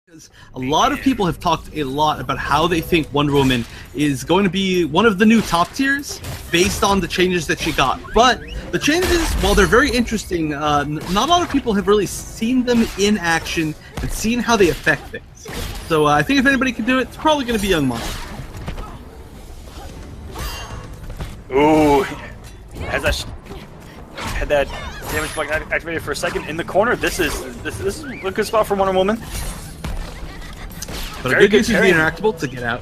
Because a lot of people have talked a lot about how they think Wonder Woman is going to be one of the new top tiers based on the changes that she got. But the changes, while they're very interesting, not a lot of people have really seen them in action and seen how they affect things. So I think if anybody can do it, it's probably going to be Young Monster. Ooh, had that damage block activated for a second in the corner. This is a good spot for Wonder Woman. But a good use of the interactable to get out.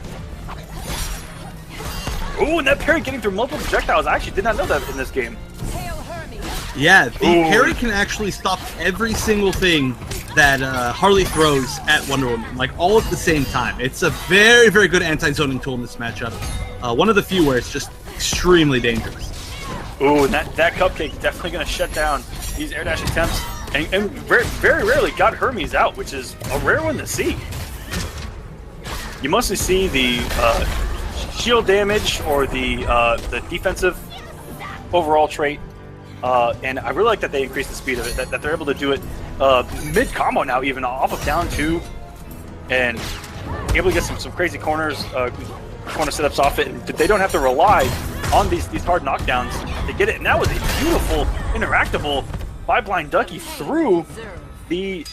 Ooh, and that parry getting through multiple projectiles. I actually did not know that in this game. Yeah, the parry can actually stop every single thing that Harley throws at Wonder Woman, like all at the same time. It's a very, very good anti-zoning tool in this matchup. One of the few where it's just extremely dangerous. Ooh, and that cupcake is definitely going to shut down these air dash attempts, and very, very rarely got Hermes out, which is a rare one to see. You mostly see the shield damage or the defensive overall trait, and I really like that they increased the speed of it, that they're able to do it mid-combo now, even off of down 2, and able to get some crazy corners, corner setups off it, and they don't have to rely on these hard knockdowns to get it. And that was a beautiful interactable by BlindDucky through the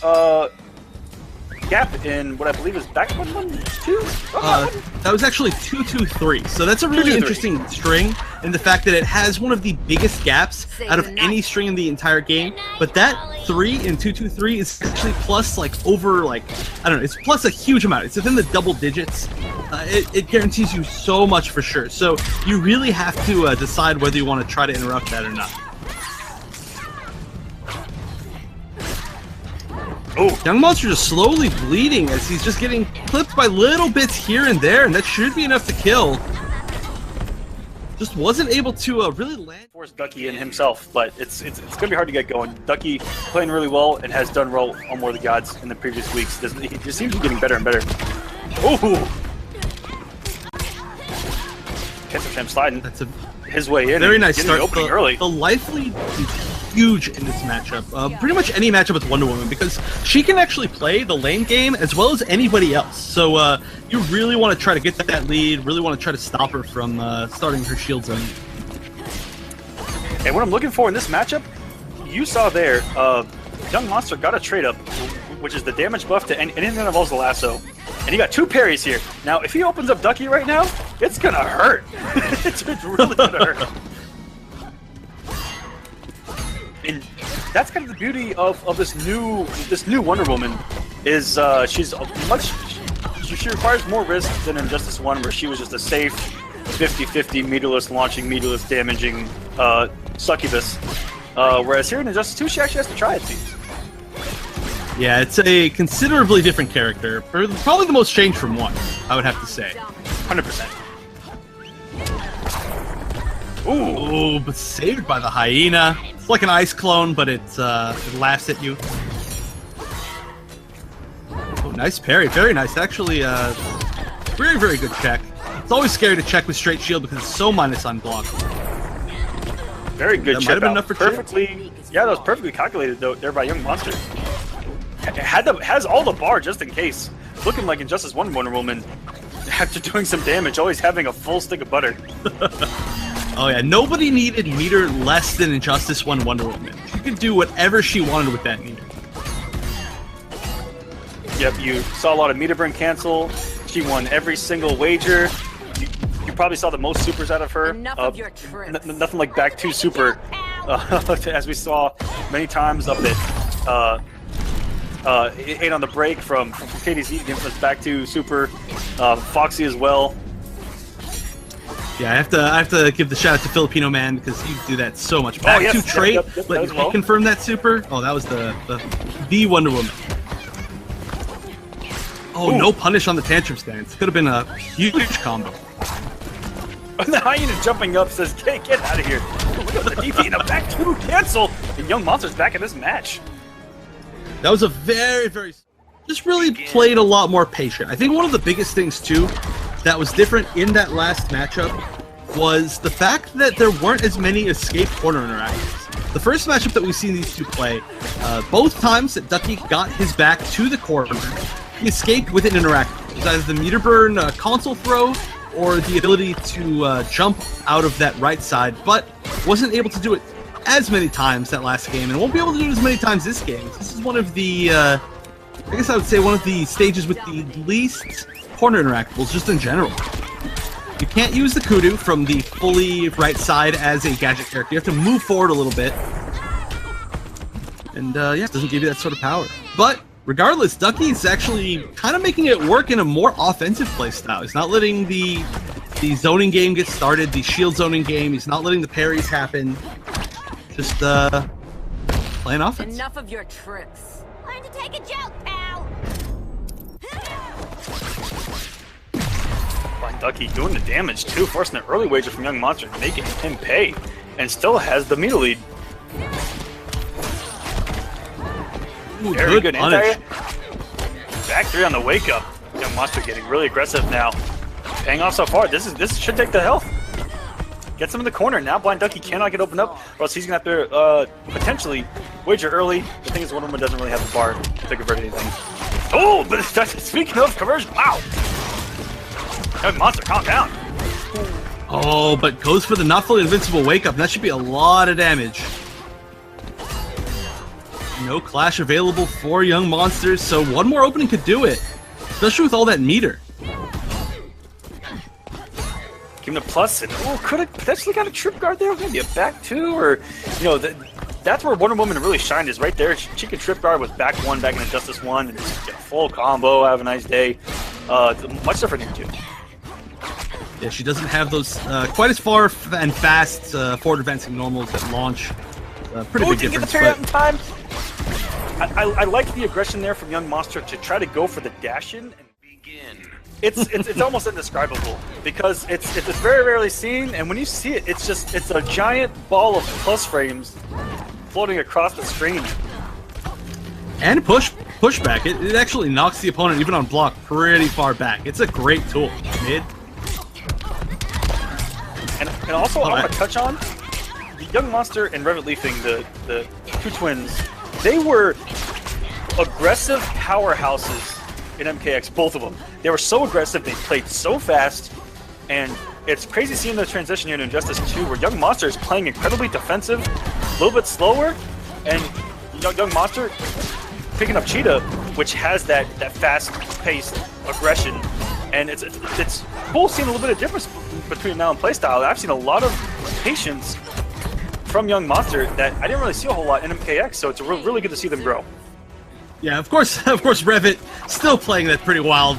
gap in what I believe is back 1-1-2? That was actually 2-2-3. So that's a really interesting string in the fact that it has one of the biggest gaps out of any string in the entire game. But that 3 in 2-2-3 is actually plus over I don't know, it's plus a huge amount. It's within the double digits. It guarantees you so much for sure. So you really have to decide whether you want to try to interrupt that or not. Oh, Young Monster just slowly bleeding as he's just getting clipped by little bits here and there, and that should be enough to kill. Just wasn't able to really land. Force Ducky in himself, but it's gonna be hard to get going. Ducky playing really well and has done well on War of the Gods in the previous weeks. He just seems to be getting better and better. Ooh! Catch him sliding. That's his way in. Very nice start. Opening early. The life lead is huge in this matchup. Pretty much any matchup with Wonder Woman, because she can actually play the lane game as well as anybody else. So you really want to try to get that lead, really want to try to stop her from starting her shield zone. And what I'm looking for in this matchup, you saw there, Young Monster got a trade up, which is the damage buff to anything that involves the lasso. And he got 2 parries here. Now, if he opens up Ducky right now, it's gonna hurt. it's really gonna hurt. And that's kind of the beauty of this new Wonder Woman, is she requires more risk than Injustice 1, where she was just a safe 50-50 meterless launching, meterless damaging succubus. Whereas here in Injustice 2, she actually has to try it, seems. Yeah, it's a considerably different character. Probably the most changed from 1, I would have to say. 100%. Ooh, but saved by the hyena. It's like an ice clone, but it laughs at you. Oh, nice parry. Very nice. Actually, very, very good check. It's always scary to check with straight shield because it's so minus on block. Very good check. Might have been enough for perfectly. Yeah, that was perfectly calculated though there by Young Monster. Has all the bar just in case. Looking like Injustice 1 Wonder Woman, after doing some damage, always having a full stick of butter. Oh yeah, nobody needed meter less than Injustice 1 Wonder Woman. She could do whatever she wanted with that meter. Yep, you saw a lot of meter burn cancel. She won every single wager. You probably saw the most supers out of her. Enough of your tricks. Nothing like back 2 super, as we saw many times up it. 8 on the break from Katie's infamous back 2 super. Foxy as well. Yeah, I have to give the shout out to Filipino Man because he do that so much. Back 2 trait, but you confirm that super. Oh, that was the Wonder Woman. Oh, no punish on the tantrum stance. Could have been a huge combo. And the hyena jumping up says, "Get out of here!" Look at the DP and a back 2 cancel. And Young Monster's back in this match. That was a very, very... Just really played a lot more patient. I think one of the biggest things, too, that was different in that last matchup was the fact that there weren't as many escape corner interactions. The first matchup that we've seen these two play, both times that Ducky got his back to the corner, he escaped with an interaction. It was either the meter burn console throw or the ability to jump out of that right side, but wasn't able to do it as many times that last game, and won't be able to do it as many times this game. This is one of the, I guess I would say one of the stages with the least corner interactables, just in general. You can't use the kudu from the fully right side as a gadget character. You have to move forward a little bit. And yeah, it doesn't give you that sort of power. But regardless, Ducky is actually kind of making it work in a more offensive playstyle. He's not letting the zoning game get started, the shield zoning game. He's not letting the parries happen. Just playing offense. Enough of your tricks. Learn to take a joke, pal. BlindDucky doing the damage too, forcing an early wager from Young Monster, making him pay, and still has the meter lead. Ooh, very good punish. Back three on the wake up. Young Monster getting really aggressive now. Paying off so far. This should take the health. Gets him in the corner. Now BlindDucky cannot get opened up, or else he's going to have to potentially wager early. The thing is, Wonder Woman doesn't really have the bar to convert anything. Oh, but speaking of conversion, wow. Young Monster, calm down. Oh, but goes for the not fully invincible wake up. That should be a lot of damage. No clash available for Young Monsters, so one more opening could do it. Especially with all that meter. Give him a plus, and could have potentially got a trip guard there, maybe a back two, or, you know, that's where Wonder Woman really shined, is right there. She can trip guard with back one, back into Justice one, and just get a full combo, have a nice day. Much different here, too. Yeah, she doesn't have those quite as far and fast forward advancing normals at launch. Pretty big difference. Get the parry out in time. I like the aggression there from Young Monster to try to go for the dash in and begin. It's almost indescribable because it's very rarely seen, and when you see it, it's a giant ball of plus frames floating across the screen. And pushback. It actually knocks the opponent even on block pretty far back. It's a great tool. Mid. And also I want to touch on the Young Monster and Revetleafing, the two twins. They were aggressive powerhouses in MKX, both of them. They were so aggressive, they played so fast, and it's crazy seeing the transition here to Injustice 2, where Young Monster is playing incredibly defensive, a little bit slower, and Young Monster picking up Cheetah, which has that fast-paced aggression, and it's cool seeing a little bit of difference between now and playstyle. I've seen a lot of patience from Young Monster that I didn't really see a whole lot in MKX, so it's really good to see them grow. Yeah, of course, Revet still playing that pretty wild,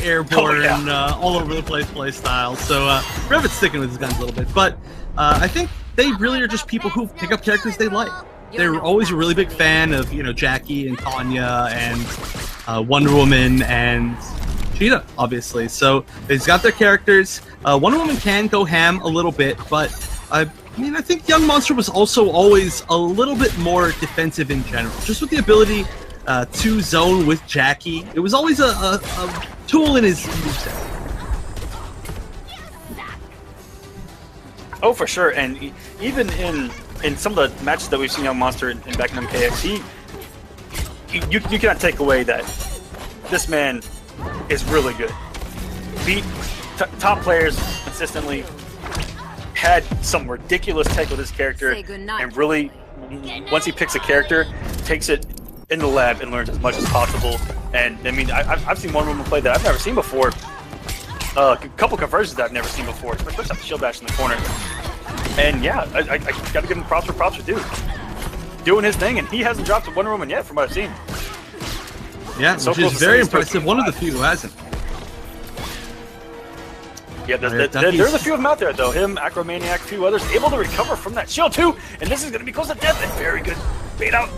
airborne, all over the place play style. So Revet's sticking with his guns a little bit, but I think they really are just people who pick up characters they like. They're always a really big fan of, you know, Jackie and Tanya and Wonder Woman and Cheetah, obviously. So they've got their characters. Wonder Woman can go ham a little bit, but I mean, I think Young Monster was also always a little bit more defensive in general, just with the ability to zone with Jackie. It was always a tool in his moveset. Oh, for sure, and even in some of the matches that we've seen Young Monster in back in MKX, you cannot take away that this man is really good. Beat top players consistently, had some ridiculous tech with his character, and really, once he picks a character, takes it in the lab and learns as much as possible. And I mean, I've seen Wonder Woman play that I've never seen before. A couple conversions that I've never seen before, especially the shield bash in the corner. And yeah, I got to give him props for props are due. Doing his thing, and he hasn't dropped a Wonder Woman yet, from what I've seen. Yeah, which is very impressive. One of the few who hasn't. Yeah, there's a few of them out there, though. Him, Acromaniac, a few others, able to recover from that shield, too. And this is going to be close to death. And very good bait out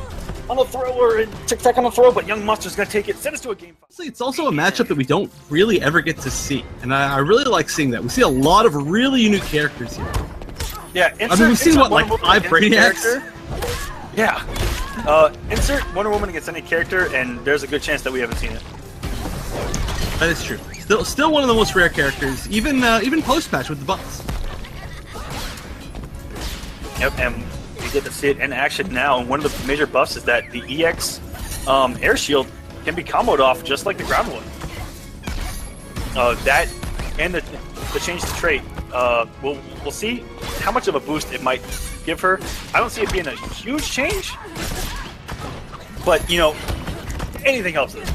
on the throw, or tic-tac on the throw, but Young Monster's going to take it, send us to a game. It's also a matchup that we don't really ever get to see. And I really like seeing that. We see a lot of really unique characters here. Yeah, I mean, we've seen, what, like 5 Brainiacs? Yeah. Insert Wonder Woman against any character, and there's a good chance that we haven't seen it. That is true. Still one of the most rare characters, even post-patch with the buffs. Yep, and we get to see it in action now, and one of the major buffs is that the EX air shield can be comboed off just like the ground one. That and the change to trait. We'll see how much of a boost it might give her. I don't see it being a huge change, but you know, anything helps this.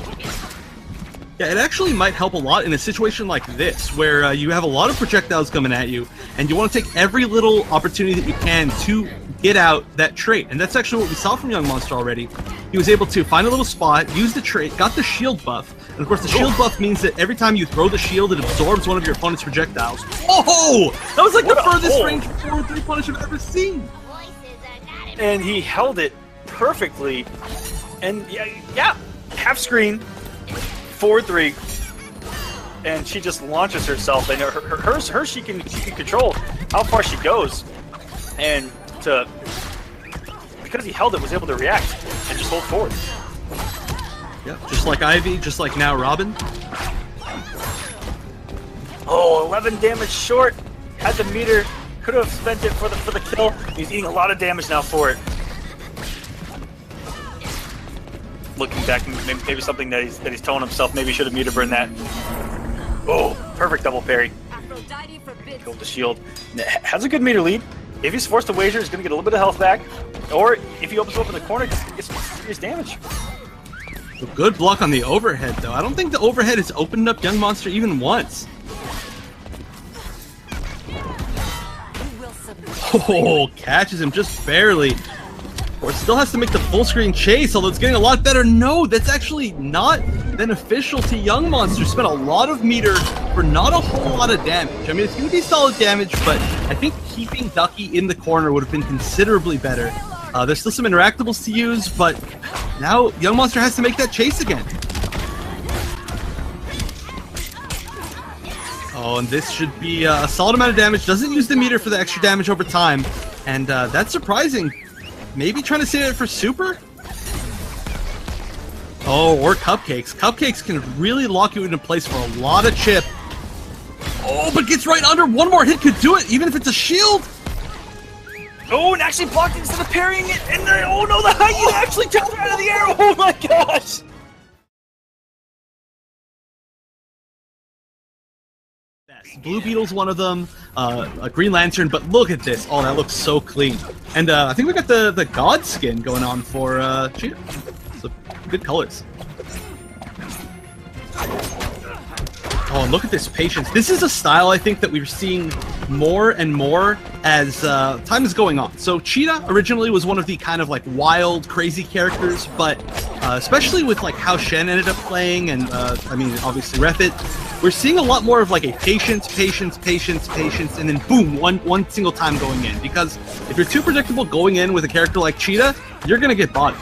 Yeah, it actually might help a lot in a situation like this, where you have a lot of projectiles coming at you, and you want to take every little opportunity that you can to get out that trait. And that's actually what we saw from Young Monster already. He was able to find a little spot, use the trait, got the shield buff, and of course the shield buff means that every time you throw the shield, it absorbs one of your opponent's projectiles. Oh! That was like the furthest range 4-3 punish I've ever seen! And he held it perfectly, and yeah, half screen, 4-3, and she just launches herself, and hers she can control how far she goes, and because he held it, was able to react and just hold forward. Yep, just like Ivy, just like now Robin. Oh, 11 damage short. Had the meter, could have spent it for the kill. He's eating a lot of damage now for it. Looking back, maybe something that he's telling himself, maybe he should have meter burned that. Oh, perfect double parry. Killed the shield. Has a good meter lead. If he's forced to wager, he's going to get a little bit of health back. Or if he opens up in the corner, he gets some serious damage. A good block on the overhead, though. I don't think the overhead has opened up Young Monster even once. Oh, catches him just barely. Or still has to make the full screen chase, although it's getting a lot better. No, that's actually not beneficial to Young Monster. Spent a lot of meter for not a whole lot of damage. I mean, it's going to be solid damage, but I think keeping Ducky in the corner would have been considerably better. There's still some interactables to use, but now Young Monster has to make that chase again. Oh, and this should be a solid amount of damage. Doesn't use the meter for the extra damage over time, and that's surprising. Maybe trying to save it for Super? Oh, or Cupcakes. Cupcakes can really lock you into place for a lot of chip. Oh, but gets right under. One more hit could do it, even if it's a shield. Oh, and actually blocked it instead of parrying it. And then, oh no, the hyena actually took it out of the air. Oh my gosh. Blue Beetle's one of them, a Green Lantern, but look at this. Oh, that looks so clean. And I think we got the God skin going on for Cheetah. So, good colors. Oh, and look at this patience. This is a style I think that we're seeing more and more as time is going on. So Cheetah originally was one of the kind of like wild, crazy characters, but especially with like how Shen ended up playing, and I mean obviously Refit, we're seeing a lot more of like a patience, and then boom, one single time going in. Because if you're too predictable going in with a character like Cheetah, you're gonna get bodied.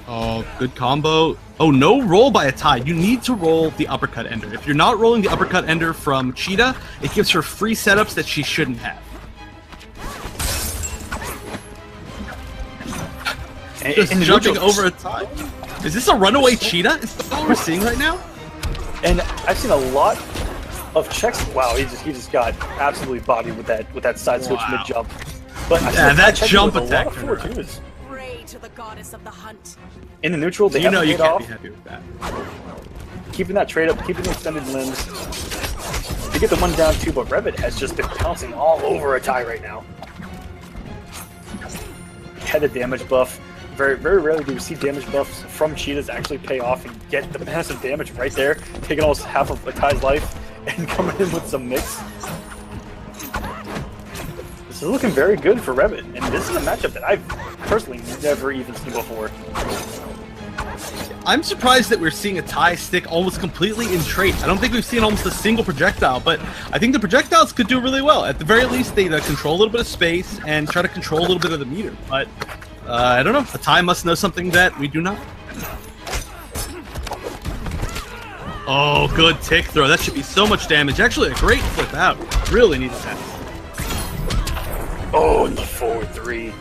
Oh, good combo. Oh, no roll by Atai. You need to roll the uppercut ender. If you're not rolling the uppercut ender from Cheetah, it gives her free setups that she shouldn't have. Just jumping over Atai. Is this a runaway Cheetah? Is that what we're seeing right now? And I've seen a lot of checks. Wow, he just got absolutely bodied with that side switch mid jump. But yeah, that jump attack. Pray to the goddess of the hunt. In the neutral, they you know you can't off. be happy with that. Keeping that trade up, keeping the extended limbs. They get the one down too, but Revit has just been pouncing all over Atai right now. Had a damage buff. Very, very rarely do we see damage buffs from Cheetahs actually pay off and get the massive damage right there, taking almost half of Atai's life and coming in with some mix. This is looking very good for Revit, and this is a matchup that I've personally never even seen before. I'm surprised that we're seeing Atai stick almost completely in trait. I don't think we've seen almost a single projectile, but I think the projectiles could do really well. At the very least, they control a little bit of space and try to control a little bit of the meter. But I don't know. Atai must know something that we do not. Oh, good tick throw. That should be so much damage. Actually, a great flip out. Really needed that. Oh, and the forward three.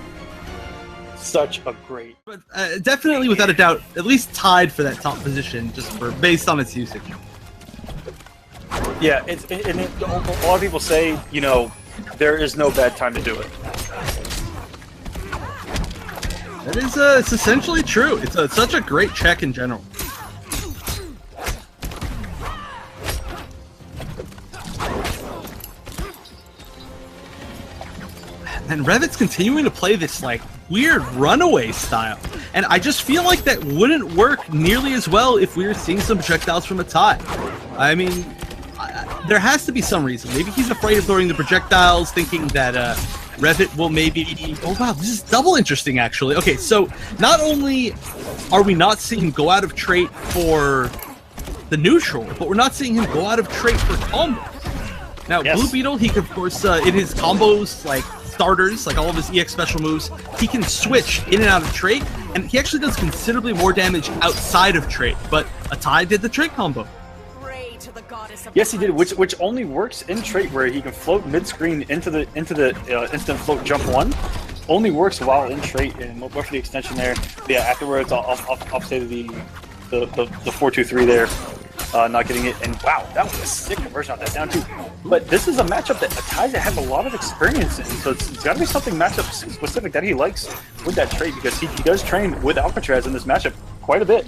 Such a great... But definitely, without a doubt, at least tied for that top position, just based on its usage. Yeah, a lot of people say, you know, there is no bad time to do it. That is, it's essentially true. It's such a great check in general. And Revet's continuing to play this, like, weird runaway style. And I just feel like that wouldn't work nearly as well if we were seeing some projectiles from Atai. I mean, there has to be some reason. Maybe he's afraid of throwing the projectiles, thinking that Revet will maybe... Oh, wow, this is double interesting, actually. Okay, so not only are we not seeing him go out of trait for the neutral, but we're not seeing him go out of trait for combos. Now, yes. Blue Beetle, he can, of course, in his combos, like, starters, like all of his EX special moves, he can switch in and out of trait, and he actually does considerably more damage outside of trait, but Atai did the trait combo. Yes, he did, which only works in trait where he can float mid-screen into the instant float jump 1. Only works while in trait, and what for the extension there. Yeah, afterwards I'll say the 4-2-3 there. Not getting it, and wow, that was a sick conversion on that down too. But this is a matchup that Atai has a lot of experience in, so it's got to be something matchup specific that he likes with that trait, because he does train with Alcatraz in this matchup quite a bit.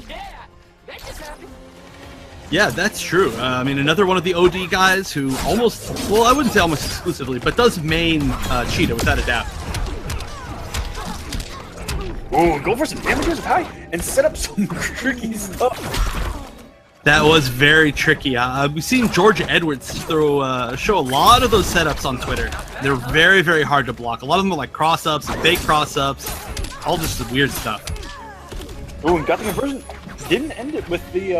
Yeah, that's true. I mean, another one of the OD guys who almost, well, I wouldn't say almost exclusively, but does main Cheetah without a doubt. Ooh, go for some damage with Atai and set up some tricky stuff. That was very tricky. We've seen Georgia Edwards show a lot of those setups on Twitter. They're very, very hard to block. A lot of them are like cross-ups, fake cross-ups, all just weird stuff. Ooh, and got the conversion. Didn't end it with the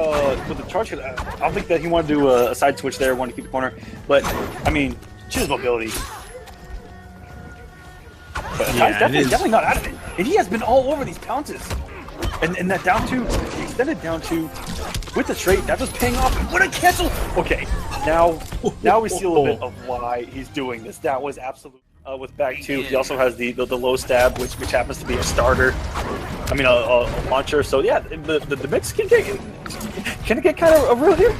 charge. I don't think that he wanted to do a side switch there, wanted to keep the corner. But, I mean, Cheetah's mobility. But yeah, definitely not out of it. And he has been all over these pounces. And that down two, the extended down two with the trait, that was paying off. What a cancel! Okay, now we see a little bit of why he's doing this. That was absolute. With back two, he also has the low stab, which happens to be a starter. I mean, a launcher. So yeah, the mix can get kind of real here.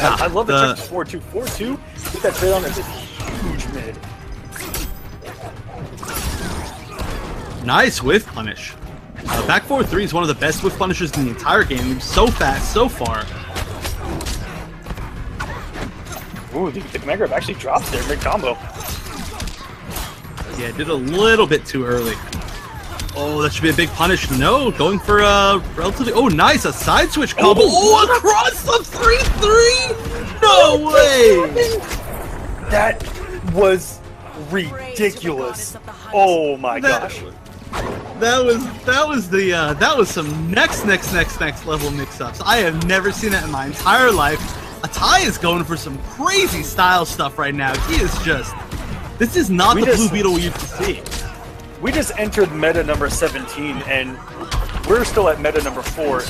I love the 4-2-4-2. Get that trait on as a huge mid. Nice whiff punish. Back 4-3 is one of the best whiff punishers in the entire game. So fast, so far. Ooh, the command grab actually drops there mid-combo. Yeah, did a little bit too early. Oh, that should be a big punish. No, going for a relatively... Oh, nice, a side switch combo. Oh, across the 3-3! No way! That was ridiculous. Oh my gosh. That was some next level mix-ups. I have never seen that in my entire life. Atai is going for some crazy style stuff right now. He is just... This is not the Blue Beetle we used to see. We just entered meta number 17, and we're still at meta number 4,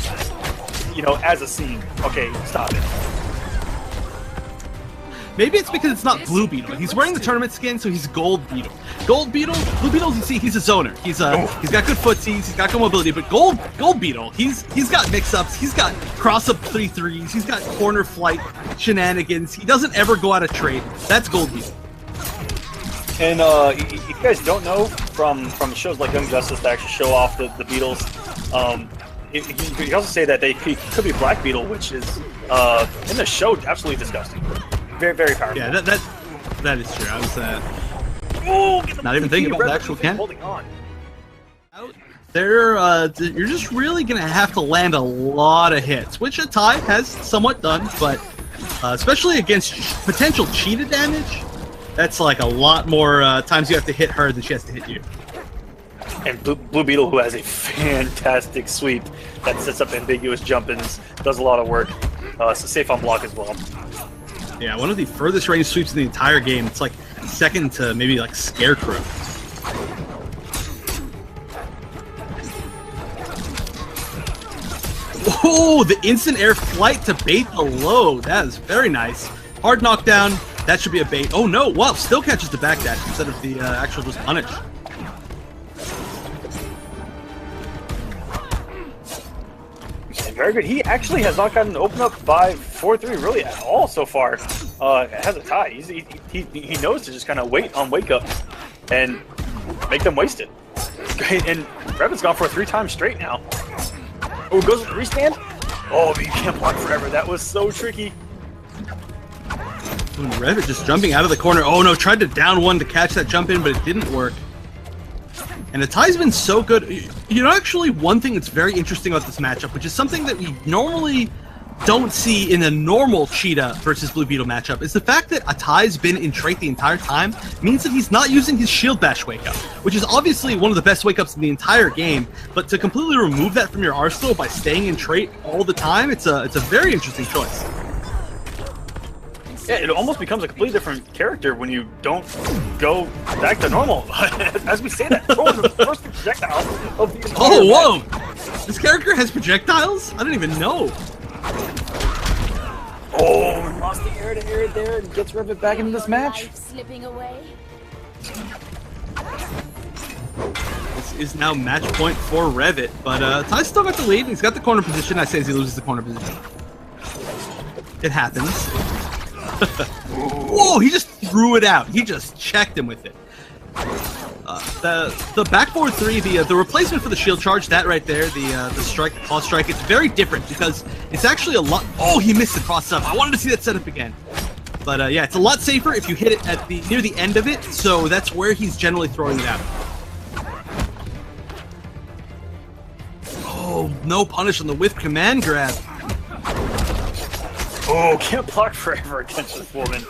you know, as a scene. Okay, stop it. Maybe it's because it's not Blue Beetle. He's wearing the tournament skin, so he's Gold Beetle. Gold Beetle, Blue Beetle, you see, he's a zoner. He's got good footsies, he's got good mobility, but Gold Beetle, he's got mix-ups, he's got cross-up 3-3s, he's got corner flight shenanigans. He doesn't ever go out of trait. That's Gold Beetle. And if you guys don't know, from shows like Young Justice that actually show off the Beetles, you can also say that he could be Black Beetle, which is in the show absolutely disgusting. Very, very powerful. Yeah, that is true. I was not even thinking about the actual can. Holding on. You're just really gonna have to land a lot of hits, which Atai has somewhat done, but especially against potential Cheetah damage. That's like a lot more times you have to hit her than she has to hit you. And Blue Beetle, who has a fantastic sweep that sets up ambiguous jump-ins, does a lot of work. So safe on block as well. Yeah, one of the furthest range sweeps in the entire game. It's like second to maybe like Scarecrow. Oh, the instant air flight to bait the low. That is very nice. Hard knockdown. That should be a bait. Oh no, wow, still catches the back dash instead of the actual just punish. Very good. He actually has not gotten opened up by 4-3 really at all so far. Has a tie. He knows to just kind of wait on wake up and make them waste it. And Revet's gone for 3 times straight now. Oh, goes with the restand. Oh, but you can't block forever. That was so tricky. Revet just jumping out of the corner. Oh no, tried to down one to catch that jump in, but it didn't work. And Atai's been so good. You know, actually, one thing that's very interesting about this matchup, which is something that we normally don't see in a normal Cheetah versus Blue Beetle matchup, is the fact that Atai's been in trait the entire time means that he's not using his shield bash wake up, which is obviously one of the best wake ups in the entire game. But to completely remove that from your arsenal by staying in trait all the time, it's a very interesting choice. Yeah, it almost becomes a completely different character when you don't go back to normal. As we say that, throwing the first projectile of the entire Oh, whoa! This character has projectiles? I didn't even know. Oh, lost the air to air there and gets Revet back into this match. Slipping away. This is now match point for Revet, but Atai's still got the lead. He's got the corner position. I say as he loses the corner position. It happens. Whoa, he just threw it out. He just checked him with it. The backboard 3, the replacement for the shield charge, that right there, the strike, the pause strike, it's very different because it's actually a lot. Oh, he missed the cross up. I wanted to see that setup again. But yeah, it's a lot safer if you hit it at near the end of it. So that's where he's generally throwing it out. Oh, no punish on the whiff command grab. Oh, can't block forever against this woman.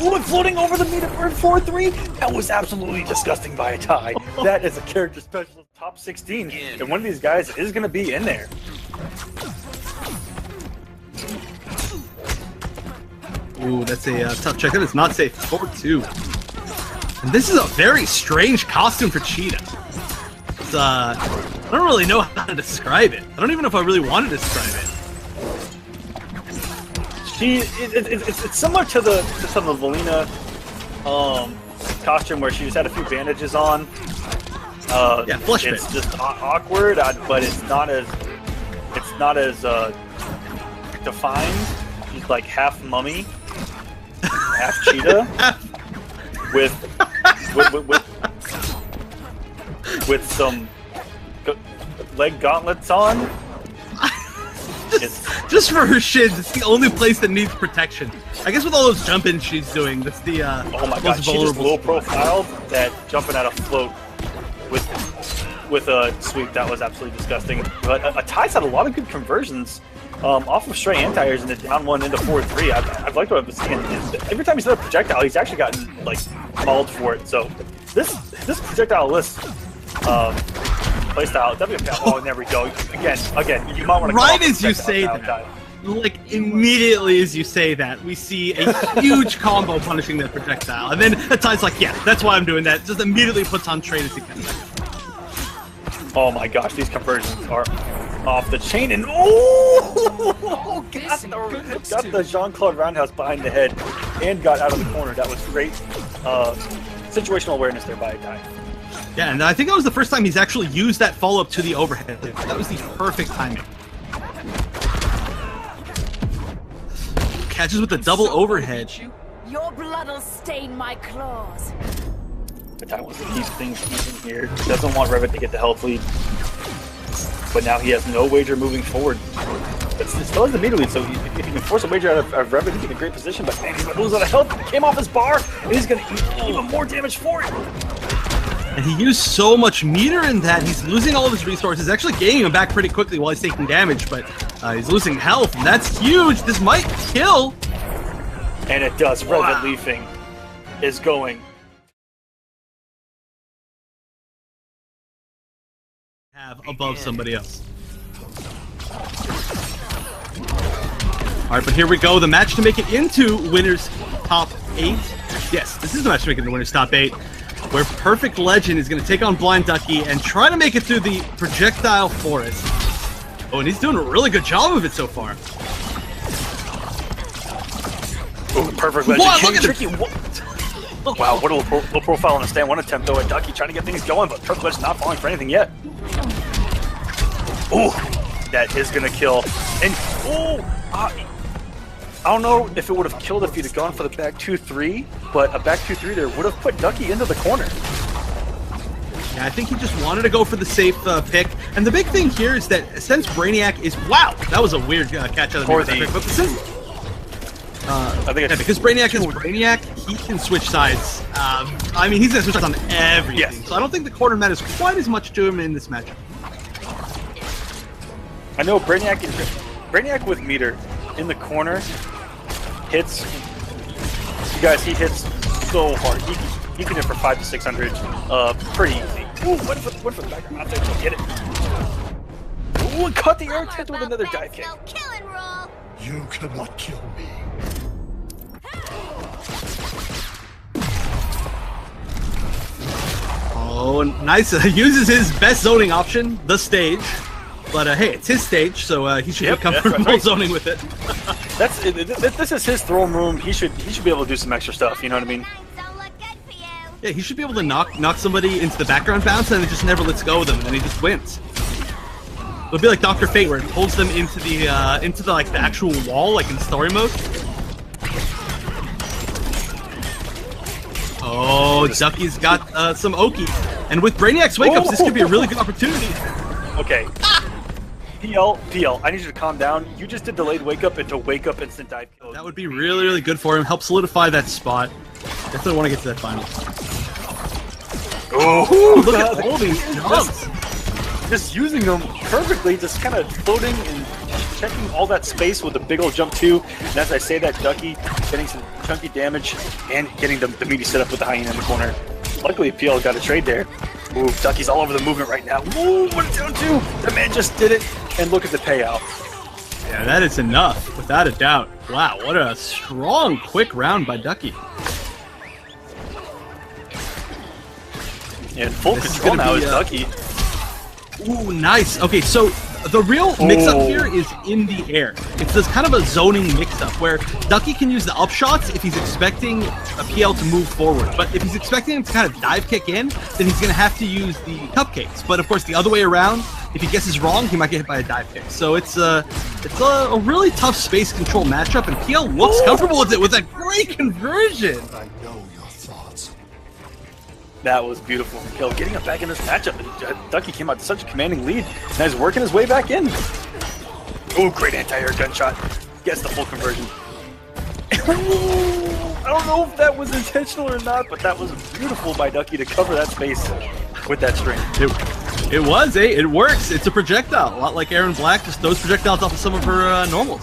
Ooh, and floating over the meter for 4-3. That was absolutely disgusting by Atai. That is a character special top 16. And one of these guys is going to be in there. Ooh, that's a tough check. That is not safe. 4-2. And this is a very strange costume for Cheetah. It's, I don't really know how to describe it. I don't even know if I really want to describe it. It's similar to the Valina costume where she just had a few bandages on. Yeah, flush it's fit. just awkward, but it's not as defined. She's like half mummy, half cheetah, with some leg gauntlets on. Just for her shins, it's the only place that needs protection. I guess with all those jump-ins she's doing, that's the oh my god, most she just vulnerable low profiled that jumping at a float with a sweep. That was absolutely disgusting. But Atai's had a lot of good conversions off of stray anti-airs into down 1 into 4-3. I've liked what I've been seeing. Every time he's done a projectile, he's actually gotten like mauled for it. So this projectile list playstyle definitely. Oh, there we go. Again, you might want to. Right as you say that, like immediately as you say that, we see a huge combo punishing that projectile, and then Atai's like, "Yeah, that's why I'm doing that." Just immediately puts on trade as he can. Oh my gosh, these conversions are off the chain, and oh, got the Jean-Claude Roundhouse behind the head, and got out of the corner. That was great situational awareness there by Atai. Yeah, and I think that was the first time he's actually used that follow-up to the overhead. That was the perfect timing. Catches with the double overhead. Your blood'll stain my claws. Atai wants to keep things even here. Doesn't want Revet to get the health lead. But now he has no wager moving forward. But still has the meter lead, so if he can force a wager out of Revet, he's in a great position. But man, he's going to lose a lot of health. He came off his bar, and he's going to eat even more damage for it. And he used so much meter in that, he's losing all of his resources, actually gaining them back pretty quickly while he's taking damage, but he's losing health, and that's huge. This might kill. And it does. Wow. Revetleafing is going. Have above somebody else. Alright, but here we go. The match to make it into winner's top 8. Yes, this is the match to make it into winner's top 8. Where Perfect Legend is going to take on BlindDucky and try to make it through the projectile forest. Oh, and he's doing a really good job of it so far. Oh, Perfect Legend. Wow, look at tricky. Wow, what a low profile on a stand 1 attempt though at Ducky trying to get things going, but Perfect Legend not falling for anything yet. Oh, that is going to kill. And I don't know if it would have killed if he'd have gone for the back 2-3, but a back 2-3 there would have put Ducky into the corner. Yeah, I think he just wanted to go for the safe pick. And the big thing here is that since Brainiac is... Wow! That was a weird catch out of the pick. But since... I think because Brainiac is Brainiac, he can switch sides. I mean, he's going to switch sides on everything. Yes. So I don't think the corner matters quite as much to him in this matchup. I know Brainiac with meter in the corner hits. You guys, he hits so hard. He can hit for 500 to 600, pretty easy. Ooh, what for the background? Out there, get it. Ooh, and caught the air attempt with another dive kick. You cannot kill me. Oh, nice. Uses his best zoning option, the stage. But hey, it's his stage, so he should be comfortable zoning with it. This is his throne room. He should be able to do some extra stuff. You know what I mean? Yeah, he should be able to knock somebody into the background bounce, and it just never lets go of them, and then he just wins. It'll be like Dr. Fate, where it pulls them into the like the actual wall, like in story mode. Oh, Ducky's got some Oki, and with Brainiac's wake-ups, this could be a really good opportunity. Okay. PL, I need you to calm down. You just did delayed wake-up into wake-up instant dive kill. That would be really, really good for him. Help solidify that spot. Definitely want to get to that final. Oh, look at all these jumps. Just using them perfectly, just kind of floating and checking all that space with a big old jump too. And as I say that, Ducky getting some chunky damage and getting the meaty setup with the hyena in the corner. Luckily, PL got a trade there. Ooh, Ducky's all over the movement right now. Ooh, what a down two! The man just did it, and look at the payout. Yeah, that is enough, without a doubt. Wow, what a strong, quick round by Ducky. And full control now is Ducky. Ooh, nice. Okay, so the real mix-up here is in the air. It's this kind of a zoning mix-up where Ducky can use the up shots if he's expecting a PL to move forward. But if he's expecting him to kind of dive kick in, then he's going to have to use the cupcakes. But of course, the other way around, if he guesses wrong, he might get hit by a dive kick. So it's a really tough space control matchup, and PL looks comfortable with it with a great conversion. I know your thoughts. That was beautiful. PL getting up back in this matchup. Ducky came out to such a commanding lead. Now he's working his way back in. Oh, great anti-air gunshot. Gets the full conversion. I don't know if that was intentional or not, but that was beautiful by Ducky to cover that space with that string. It was, eh? It works. It's a projectile. A lot like Aaron Black, just throws projectiles off of some of her normals.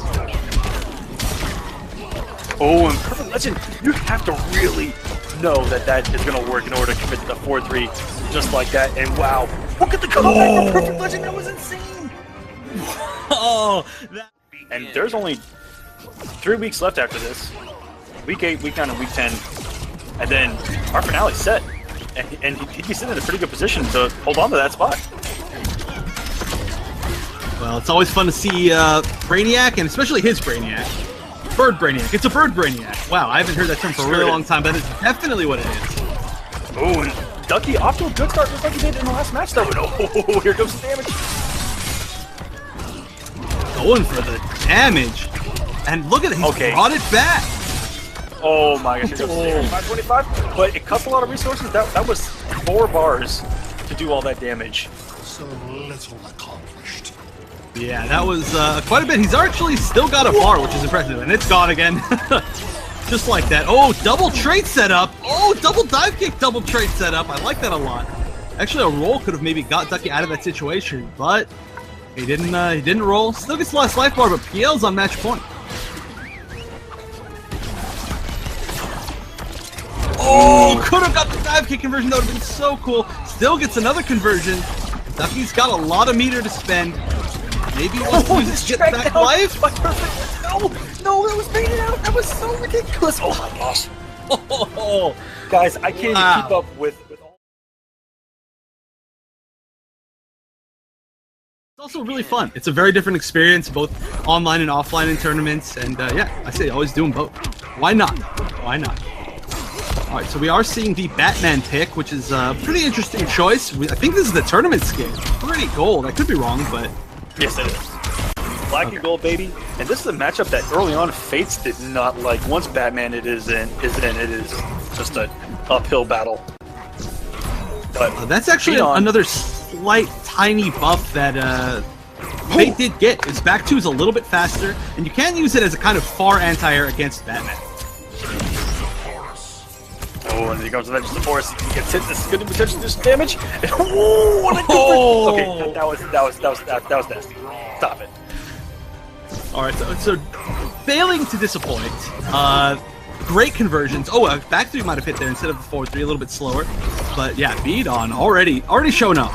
Oh, and Perfect Legend, you have to really know that is going to work in order to commit to the 4-3 just like that. And wow, look at the comeback from Perfect Legend. That was insane. And there's only 3 weeks left after this. Week 8, week 9, and week 10. And then our finale's set. And he'd be sitting in a pretty good position to hold on to that spot. Well, it's always fun to see Brainiac, and especially his Brainiac. Bird Brainiac. It's a bird Brainiac. Wow, I haven't heard that term for a really long time, but it's definitely what it is. Oh, and Ducky off to a good start just like he did in the last match, though. Oh, here goes the damage. Going for the damage. And look at it, he's brought it back. Oh my gosh, here goes the damage. 525, but it costs a lot of resources. That was 4 bars to do all that damage. So little accomplished. Yeah, that was quite a bit. He's actually still got a bar, which is impressive, and it's gone again. Just like that. Oh, double trade setup. Oh, double dive kick, double trade setup. I like that a lot. Actually, a roll could have maybe got Ducky out of that situation, but he didn't roll. Still gets the last life bar, but PL's on match point. Oh, could have got the dive kick conversion. That would have been so cool. Still gets another conversion. Ducky's got a lot of meter to spend. Maybe he wants to use his get back life? No, that was baited out. That was so ridiculous. Oh my gosh. Oh, guys, I can't even keep up with all. It's also really fun. It's a very different experience, both online and offline in tournaments. And yeah, I say always doing both. Why not? Why not? All right, so we are seeing the Batman pick, which is a pretty interesting choice. I think this is the tournament skin. Pretty gold. I could be wrong, but... Yes, it is. Black and gold, baby. And this is a matchup that early on Fates did not like. Once Batman it is in, it is just an uphill battle. But that's actually another slight, tiny buff that they did get. His back two is a little bit faster, and you can use it as a kind of far anti-air against Batman. Oh, and he comes to the force. He gets hit. This is going to potentially do some damage. Oh, what a good Okay, that was nasty. Stop it. All right, so failing to disappoint. Great conversions. Oh, back three might have hit there instead of the forward three, a little bit slower. But yeah, BlindDucky already shown up.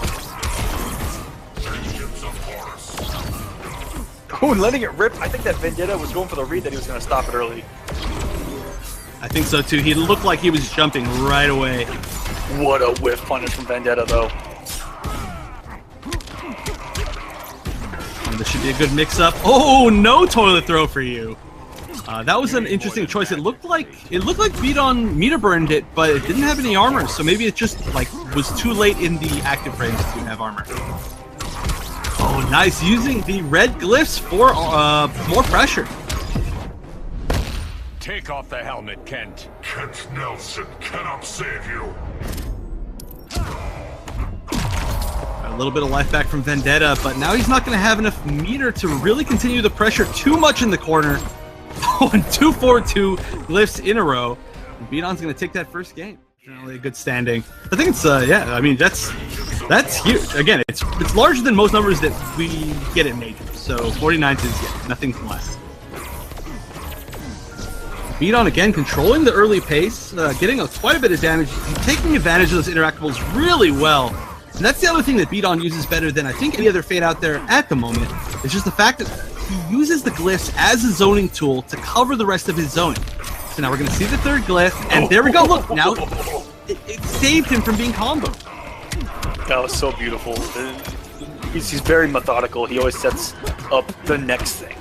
Oh, and letting it rip. I think that Vendetta was going for the read that he was going to stop it early. I think so too. He looked like he was jumping right away. What a whiff punish from Vendetta, though. And this should be a good mix-up. Oh, no toilet throw for you. That was an interesting choice. It looked like BlindDucky meter burned it, but it didn't have any armor. So maybe it just was too late in the active frames to have armor. Oh, nice. Using the red glyphs for more pressure. Take off the helmet, Kent. Kent Nelson cannot save you. A little bit of life back from Vendetta, but now he's not going to have enough meter to really continue the pressure too much in the corner. Oh, and 2-4-2 glyphs in a row. And BlindDucky's going to take that first game. Generally a good standing. I think it's yeah. I mean that's huge. Again, it's larger than most numbers that we get in majors. So 49th is nothing less. BlindDucky again controlling the early pace, getting quite a bit of damage, taking advantage of those interactables really well. And that's the other thing that BlindDucky uses better than I think any other Fade out there at the moment. It's just the fact that he uses the glyphs as a zoning tool to cover the rest of his zoning. So now we're going to see the third glyph, and there we go. Look, now it saved him from being comboed. That was so beautiful. He's very methodical. He always sets up the next thing.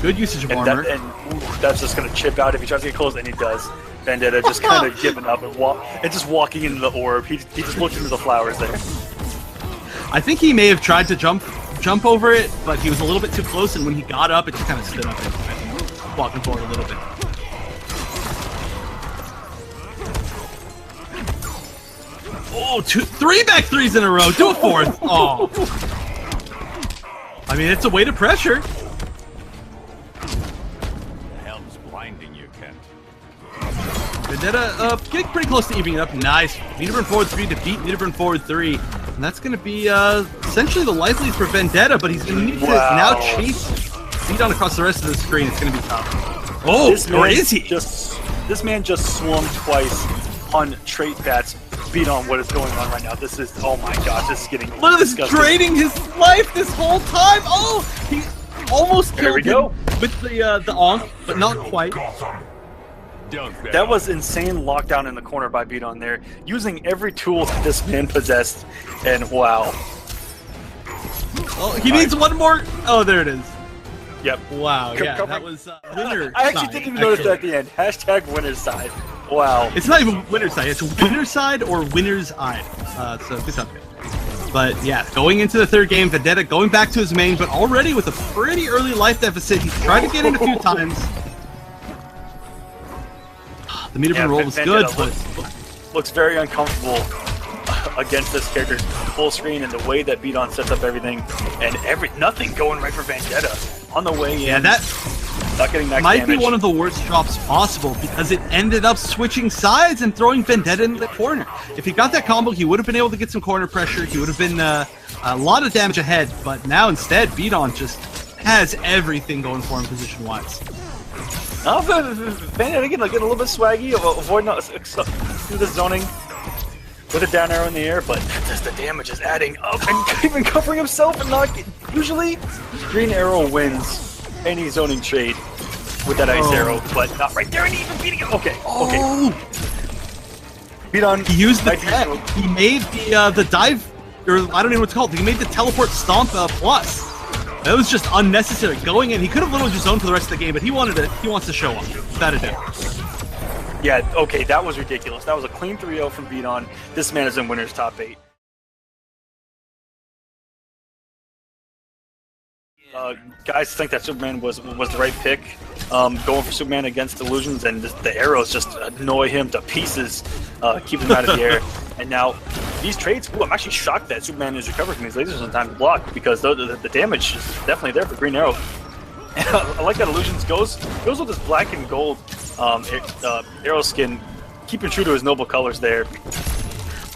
Good usage of armor. And that's just going to chip out if he tries to get close, and he does. Vendetta just kind of giving up and just walking into the orb. He just looked into the flowers there. I think he may have tried to jump over it, but he was a little bit too close, and when he got up, it just kind of stood up and walking forward a little bit. Oh, three back threes in a row. Do a fourth. Oh. I mean, it's a way to pressure. Vendetta getting pretty close to evening it up. Nice. Meter burn forward 3 to beat meter burn forward 3. And that's going to be essentially the life lead for Vendetta, but he's going to need to now chase BlindDucky across the rest of the screen. It's going to be tough. Oh, or is he? This man just swung twice on trait bats. BlindDucky what is going on right now. This is, oh my gosh, this is getting Look at this, draining his life this whole time. Oh, he almost killed him with the onk, but not quite. That was insane lockdown in the corner by BlindDucky there, using every tool that this man possessed, and wow. Well, he needs one more. Oh, there it is. Yep. Wow, yeah, that was winner I actually didn't even notice that at the end. Hashtag winner's side. Wow. It's not even winner's side. It's winner's side or winner's eye. So good stuff. But yeah, going into the third game, Vendetta going back to his main, but already with a pretty early life deficit. He's tried to get in a few times. The meter burn roll was good, but looks very uncomfortable against this character's full screen and the way that BlindDucky sets up everything, and nothing going right for Vendetta on the way in. Yeah, that not getting max might damage. be one of the worst drops possible because it ended up switching sides and throwing Vendetta into the corner. If he got that combo, he would have been able to get some corner pressure. He would have been a lot of damage ahead, but now instead, BlindDucky just has everything going for him position-wise. Vendetta again, getting a little bit swaggy, avoiding through the zoning with a down arrow in the air, but just the damage is adding up and even covering himself and not getting. Usually, Green Arrow wins any zoning trade with that ice arrow, but not right there and even beating him. Okay. BlindDucky. He used the tech. He made the dive, or I don't know what it's called. He made the teleport stomp plus. That was just unnecessary. Going in, he could have literally just zoned for the rest of the game, but he wants to show off. Without a doubt. Yeah, okay, that was ridiculous. That was a clean 3-0 from BlindDucky. This man is in winner's top 8. guys think that Superman was the right pick, going for Superman against Illusions, and the arrows just annoy him to pieces, keep him out of the air. And now these trades, I'm actually shocked that Superman is recovering from these lasers in time to block, because the damage is definitely there for Green Arrow. And I like that Illusions goes with this black and gold arrow skin, keeping true to his noble colors there.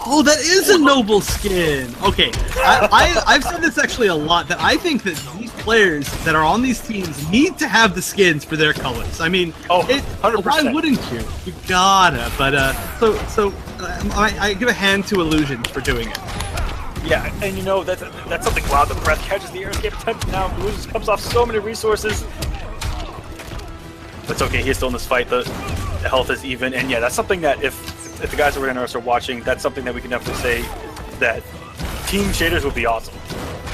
Oh, that is a noble skin! Okay, I've said this actually a lot, that I think that these players that are on these teams need to have the skins for their colors. I mean, 100%. Why wouldn't you? You gotta, but, I give a hand to Illusions for doing it. Yeah, and you know, that's something. Wow, the breath catches the air escape attempt. Now Illusions comes off so many resources. But it's okay, he's still in this fight, the health is even, and yeah, that's something that if the guys over in us are watching, that's something that we can definitely say that team shaders would be awesome.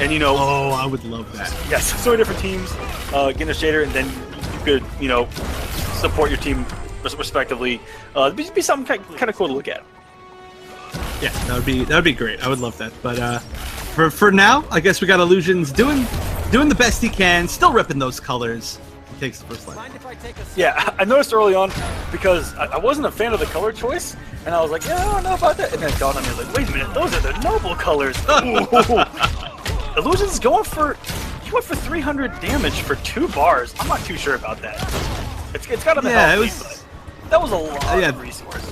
And you know, oh, I would love that. Yes, so many different teams getting a shader, and then you could, you know, support your team respectively. It'd be something kind of cool to look at. Yeah, that would be great. I would love that. But for now, I guess we got Illusions doing the best he can, still ripping those colors. Takes the first line. Yeah, I noticed early on, because I wasn't a fan of the color choice, and I was like, yeah, I don't know about that. And then it dawned on me, like, wait a minute, those are the noble colors. Illusions going for, he went for 300 damage for 2 bars. I'm not too sure about that. It's got to be healthy, but that was a lot of resource.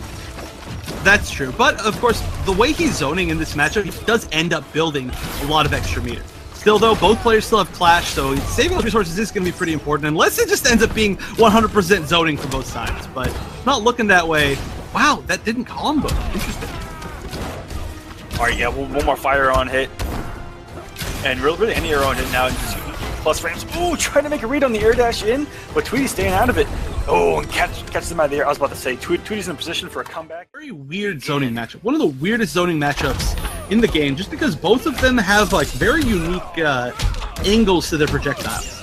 That's true, but of course, the way he's zoning in this matchup, he does end up building a lot of extra meter. Still, though, both players still have Clash, so saving those resources is going to be pretty important, unless it just ends up being 100% zoning for both sides. But not looking that way. Wow, that didn't combo. Interesting. All right, yeah, one more fire on hit. And really any arrow on hit now. Plus frames. Ooh, trying to make a read on the air dash in, but Tweedy's staying out of it. Oh, and catches him out of the air. I was about to say, Tweedy's in position for a comeback. Very weird zoning matchup. One of the weirdest zoning matchups in the game, just because both of them have like very unique angles to their projectiles.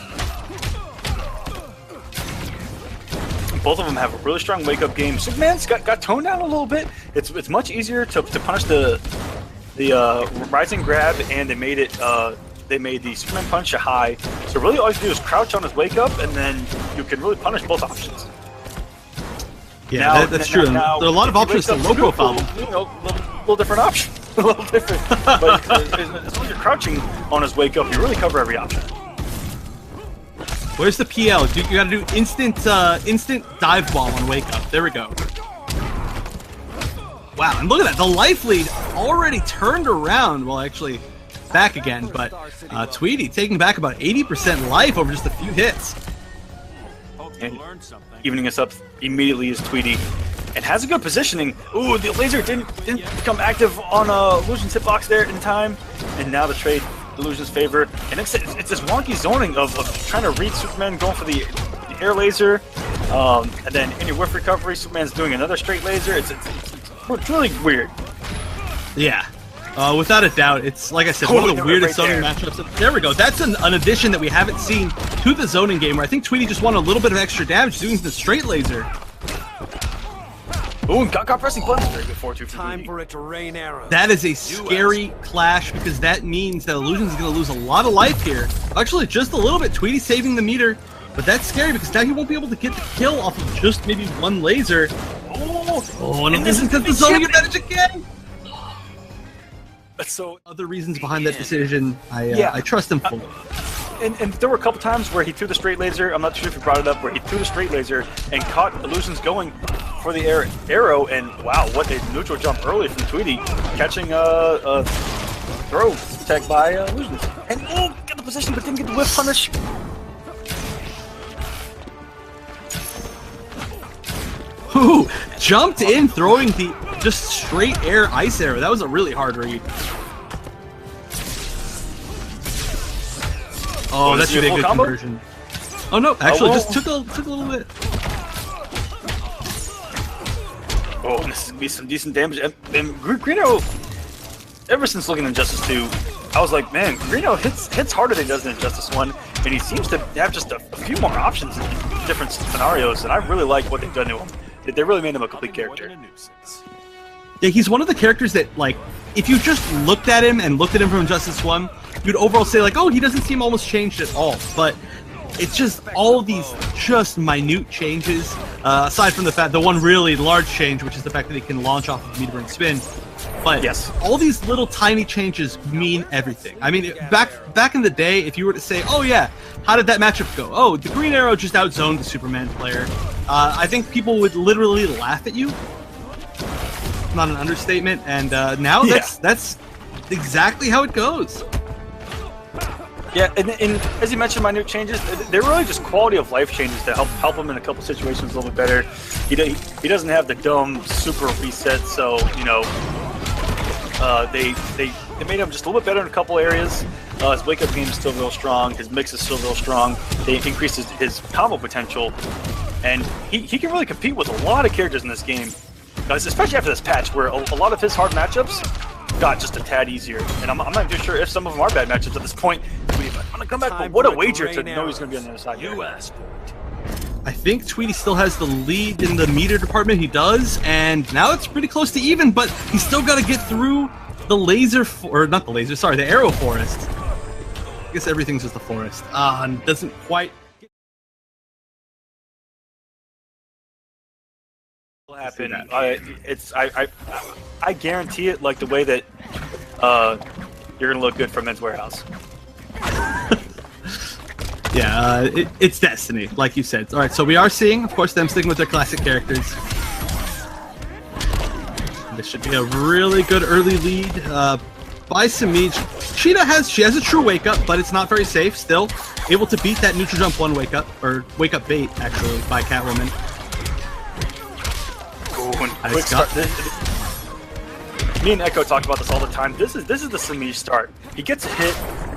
Both of them have a really strong wake-up game. Superman's got toned down a little bit. It's much easier to punish the rising grab, and they made the Superman punch a high. So really all you do is crouch on his wake up, and then you can really punish both options. Yeah, that's true. There are a lot of options to low profile. You know, little different option. A little different. But as long as you're crouching on his wake up, you really cover every option. Where's the PL? You gotta do instant dive ball on wake up. There we go. Wow, and look at that. The life lead already turned around. Well, actually, back again, but Tweedy taking back about 80% life over just a few hits. And evening us up immediately is Tweedy, and has a good positioning. Ooh, the laser didn't become active on Illusion's hitbox there in time, and now the trade Illusion's favor. And it's this wonky zoning of trying to read Superman going for the air laser, and then in your whiff recovery, Superman's doing another straight laser. It's really weird. Yeah. Without a doubt, it's, like I said, one of the weirdest zoning matchups. There we go. That's an addition that we haven't seen to the zoning game, where I think Tweedy just wanted a little bit of extra damage doing the straight laser. Ooh, got pressing buttons very good 4-2 for Time for it to rain arrows. That is a scary clash, because that means that Illusions is going to lose a lot of life here. Actually, just a little bit. Tweedy saving the meter, but that's scary because now he won't be able to get the kill off of just maybe one laser. Oh, and Illusions has the zoning advantage again. So other reasons behind that decision, I trust him fully. And there were a couple times where he threw the straight laser. I'm not sure if you brought it up, where he threw the straight laser and caught Illusions going for the arrow. And wow, what a neutral jump early from Tweedy, catching a throw tag by Illusions. And got the position, but didn't get the whiff punish. Ooh, jumped in, throwing the just straight air ice arrow. That was a really hard read. Oh, that should be a good conversion. Oh no, actually, just took a little bit. Oh, and this is gonna be some decent damage. And Green Arrow, ever since looking at Injustice 2, I was like, man, Green Arrow hits harder than he does in Injustice 1, and he seems to have just a few more options in different scenarios, and I really like what they've done to him. They really made him a complete character. Yeah, he's one of the characters that, like, if you just looked at him from Injustice 1, you'd overall say like, oh, he doesn't seem almost changed at all. But it's just all of these just minute changes, aside from the one really large change, which is the fact that he can launch off of meter and spin. But yes, all these little tiny changes mean everything. I mean, back in the day, if you were to say, oh yeah, how did that matchup go? Oh, the Green Arrow just outzoned the Superman player. I think people would literally laugh at you. Not an understatement. And now that's exactly how it goes. Yeah, and as you mentioned, minute changes, they're really just quality of life changes to help him in a couple situations a little bit better. He doesn't have the dumb super reset, so you know, they made him just a little bit better in a couple areas. His wake up game is still real strong. His mix is still real strong. They increased his combo potential, and he can really compete with a lot of characters in this game, especially after this patch, where a lot of his hard matchups got just a tad easier. And I'm not too sure if some of them are bad matchups at this point. I'm gonna come back, but what a wager to know he's gonna be on the other side. I think Tweedy still has the lead in the meter department. He does, and now it's pretty close to even, but he's still got to get through the the arrow forest. I guess everything's just the forest. And doesn't quite happen. I guarantee it, like the way that you're gonna look good for Men's Warehouse. Yeah, it's destiny, like you said. All right, so we are seeing, of course, them sticking with their classic characters. This should be a really good early lead by Semiij. Cheetah has a true wake up, but it's not very safe. Still able to beat that neutral jump 1 wake up, or wake up bait actually, by Catwoman. Quick start. Me and Echo talk about this all the time. This is the Semiij start. He gets a hit,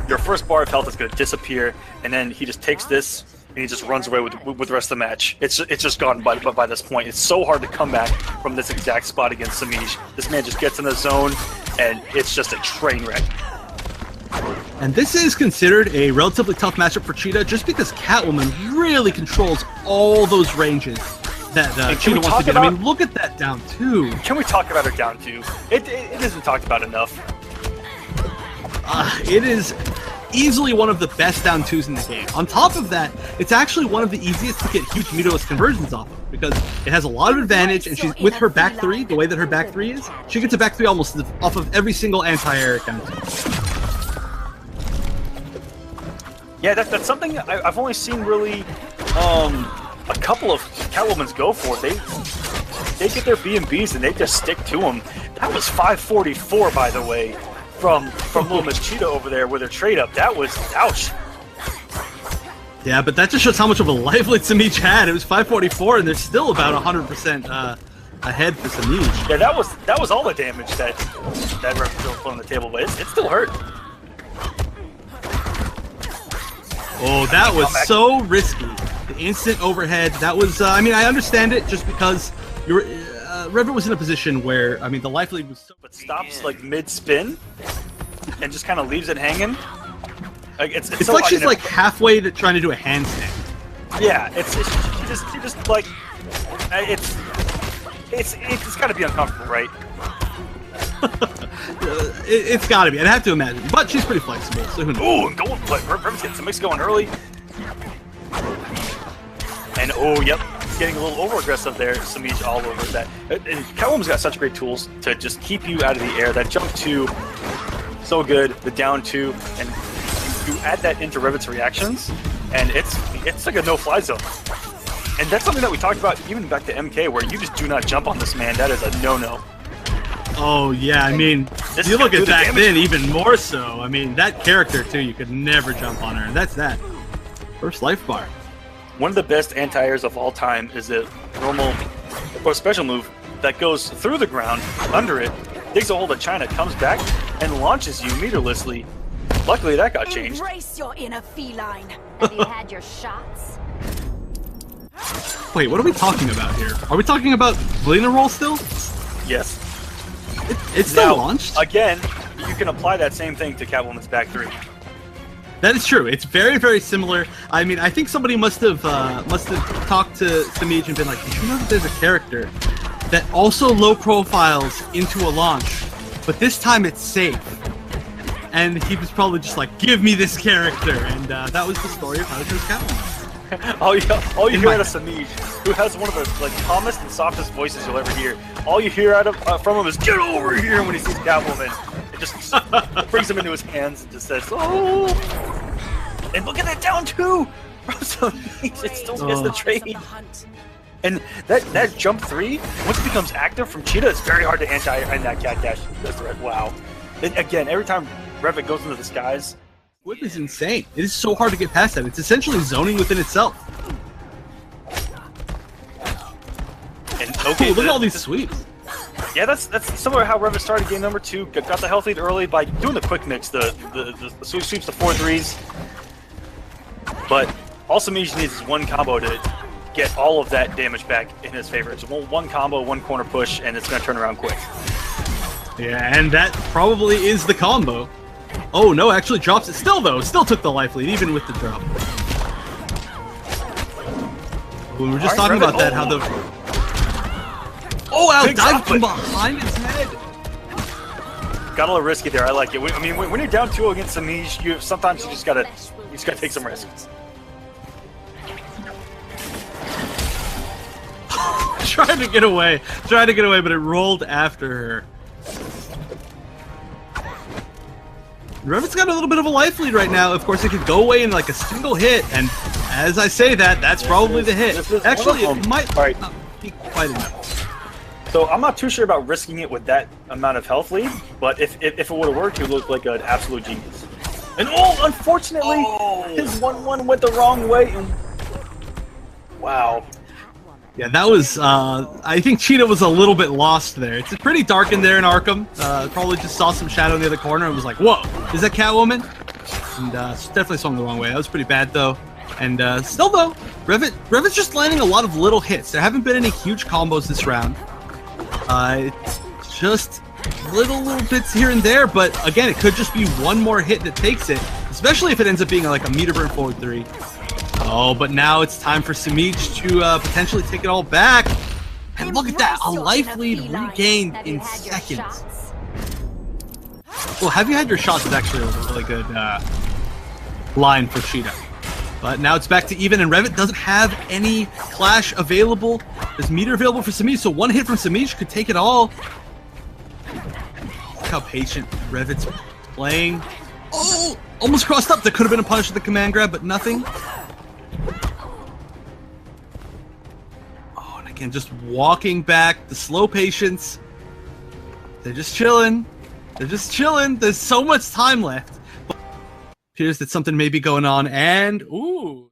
your first bar of health is going to disappear, and then he just takes this and he just runs away with the rest of the match. It's just gone by this point. It's so hard to come back from this exact spot against Semiij. This man just gets in the zone, and it's just a train wreck. And this is considered a relatively tough matchup for Cheetah, just because Catwoman really controls all those ranges that Cheetah wants to get. I mean, look at that down 2. Can we talk about her down 2? It isn't talked about enough. It is easily one of the best down 2s in the game. On top of that, it's actually one of the easiest to get huge meterless conversions off of, because it has a lot of advantage, and she's with her back 3, the way that her back 3 is, she gets a back 3 almost off of every single anti-air down 2. Yeah, that's something I've only seen really a couple of Catwomans go for. They get their B&Bs and they just stick to them. That was 544, by the way, from Little Miss Cheetah over there with her trade up. That was ouch. Yeah, but that just shows how much of a lifeline Semiij had. It was 544, and they're still about 100% ahead for Semiij. Yeah, that was all the damage that Revetleafing put on the table, but it still hurt. Oh, that was so risky. The instant overhead, that was, I mean, I understand it just because Revet was in a position where, I mean, the life lead was so... But stops, like, mid-spin and just kind of leaves it hanging. Like, it's so like she's, like, halfway to trying to do a handstand. Yeah, she just like, it's got to be uncomfortable, right? It's got to be. I'd have to imagine. But she's pretty flexible, so who knows? Ooh, and going, Revet's getting some mix going early. And, oh, yep, getting a little over-aggressive there. Semiij all over that. And Catwoman's got such great tools to just keep you out of the air. That jump 2, so good. The down 2, and you add that into Revet's reactions, and it's like a no-fly zone. And that's something that we talked about even back to MK, where you just do not jump on this man. That is a no-no. Oh, yeah, I mean, you look at back then, even more so. I mean, that character, too, you could never jump on her, and that's that. First life bar. One of the best anti-airs of all time is a normal or special move that goes through the ground, under it, digs a hold of China, comes back, and launches you meterlessly. Luckily, that got changed. Embrace your inner feline. Have you had your shots? Wait, what are we talking about here? Are we talking about Blina roll still? Yes. It's still launched? Again, you can apply that same thing to Catwoman's back 3. That is true. It's very, very similar. I mean, I think somebody must have talked to Semiij and been like, did you know that there's a character that also low profiles into a launch, but this time it's safe? and he was probably just like, give me this character, and that was the story of how to choose Catwoman. all you hear out of Semiij, who has one of the like calmest and softest voices you'll ever hear. All you hear out of from him is "Get over here!" when he sees Catwoman. It just brings him into his hands and just says, "Oh!" And look at that down two. Semiij, it still gets the trade. And that jump 3, once it becomes active from Cheetah, it's very hard to anti in that cat dash. That's right. Wow. And again, every time Revet goes into the skies, Whip is insane. It is so hard to get past that. It's essentially zoning within itself. And okay, look at all these sweeps. Yeah, that's similar to how Revet started game number 2. Got the health lead early by doing the quick mix, the sweeps, the 4-3s. But all Semiij needs is one combo to get all of that damage back in his favor. It's one combo, one corner push, and it's going to turn around quick. Yeah, and that probably is the combo. Oh no, actually drops it still though. Still took the life lead, even with the drop. We were just talking about that, how the... Oh, wow, dive from behind his head. Got a little risky there. I like it. I mean, when you're down 2 against Semiij, sometimes you just gotta take some risks. Trying to get away, but it rolled after her. Revet's got a little bit of a life lead right now. Of course, it could go away in like a single hit, and as I say that, that's probably the hit. Actually, it might not be quite enough. So I'm not too sure about risking it with that amount of health lead, but if it would have worked, he would look like an absolute genius. And unfortunately, his 1-1 went the wrong way. And wow. Yeah, that was, I think Cheetah was a little bit lost there. It's pretty dark in there in Arkham. Probably just saw some shadow in the other corner and was like, whoa, is that Catwoman? And definitely swung the wrong way. That was pretty bad, though. And still, though, Revet's just landing a lot of little hits. There haven't been any huge combos this round. It's just little bits here and there, but again, it could just be one more hit that takes it, especially if it ends up being like a meter burn forward 3. Oh, but now it's time for Semiij to potentially take it all back. And look at that, a life lead regained in seconds. Well, have you had your shots is actually a really good line for Cheetah. But now it's back to even, and Revet doesn't have any clash available. There's meter available for Semiij, so one hit from Semiij could take it all. Look how patient Revet's playing. Oh, almost crossed up. There could have been a punish with the command grab, but nothing. Oh, and again, just walking back, the slow patience. They're just chilling. They're just chilling. There's so much time left. Appears that something may be going on, and ooh,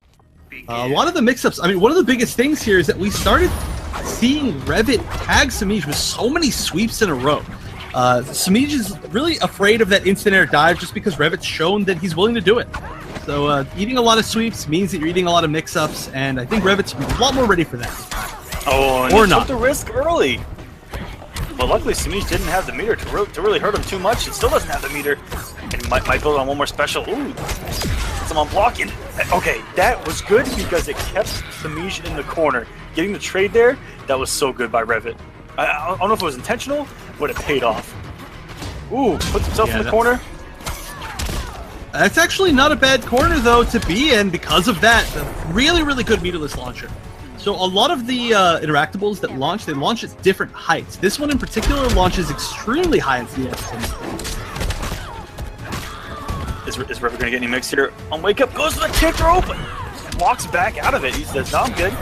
a lot of the mix-ups. I mean, one of the biggest things here is that we started seeing Revet tag Semiij with so many sweeps in a row. Semiij is really afraid of that instant air dive just because Revet's shown that he's willing to do it. So eating a lot of sweeps means that you're eating a lot of mix-ups, and I think Revet's a lot more ready for that. Oh, and or he not. took the risk early. But luckily, Semiij didn't have the meter to really hurt him too much. It still doesn't have the meter. And might build on one more special. Ooh, someone blocking. Okay, that was good because it kept Semiij in the corner. Getting the trade there, that was so good by Revet. I don't know if it was intentional, but it paid off. Ooh, puts himself in the corner. That's actually not a bad corner, though, to be in because of that. Really, really good meterless launcher. So a lot of the interactables that launch, they launch at different heights. This one in particular launches extremely high in CS. Is Revet going to get any mix here? On wake up, goes to the kick rope, walks back out of it. He says, no, I'm good.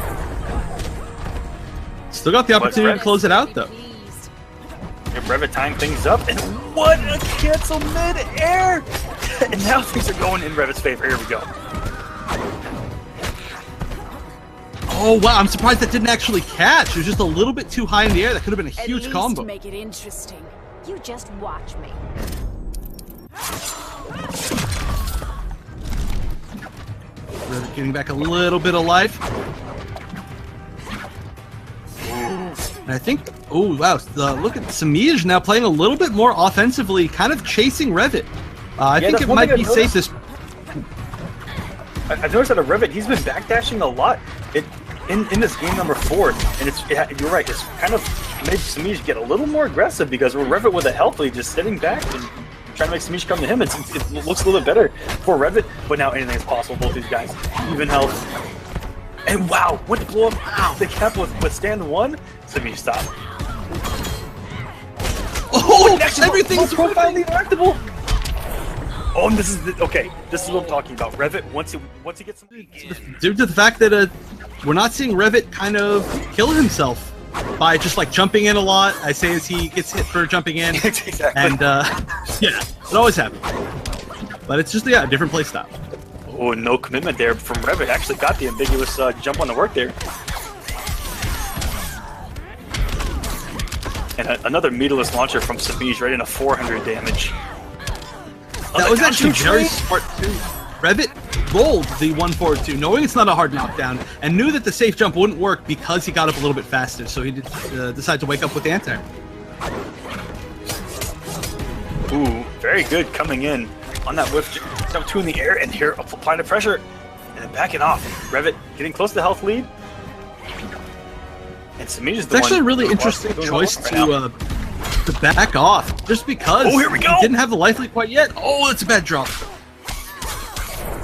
Still got the opportunity to close it out, though. And Revet tying things up, and what a cancel mid-air! And now things are going in Revet's favor. Here we go. Oh, wow, I'm surprised that didn't actually catch. It was just a little bit too high in the air. That could have been a huge combo. To make it interesting. You just watch me. Revet getting back a little bit of life. And I think, oh wow, look at Semiij now playing a little bit more offensively, kind of chasing Revet. I think it might be safe this... I've noticed that a Revet, he's been backdashing a lot in this game number 4, and you're right, it's kind of made Semiij get a little more aggressive because we're Revet with a health lead just sitting back and trying to make Semiij come to him. It looks a little bit better for Revet, but now anything is possible. Both these guys, even health. And wow, went to blow up the cap with stand one. Semiij stop. Oh, everything's profiling interactable. Oh, and this is okay. This is what I'm talking about. Revet once he gets some due to the fact that we're not seeing Revet kind of kill himself by just like jumping in a lot. I say as he gets hit for jumping in, exactly. And yeah, it always happens. But it's just a different play style. Oh, no commitment there from Revet. Actually got the ambiguous jump on the work there. And another meterless launcher from Semiij right into 400 damage. That was actually very smart too. Revet rolled the 1-4-2, knowing it's not a hard knockdown, and knew that the safe jump wouldn't work because he got up a little bit faster, so he decided to wake up with the anti. Ooh, very good coming in on that whiff jump 2 in the air, and here applying the pressure, and then backing off. Revet getting close to the health lead. And Semiij is the one. It's actually a really interesting choice to back off, just because here we go. He didn't have the life lead quite yet. Oh, it's a bad drop.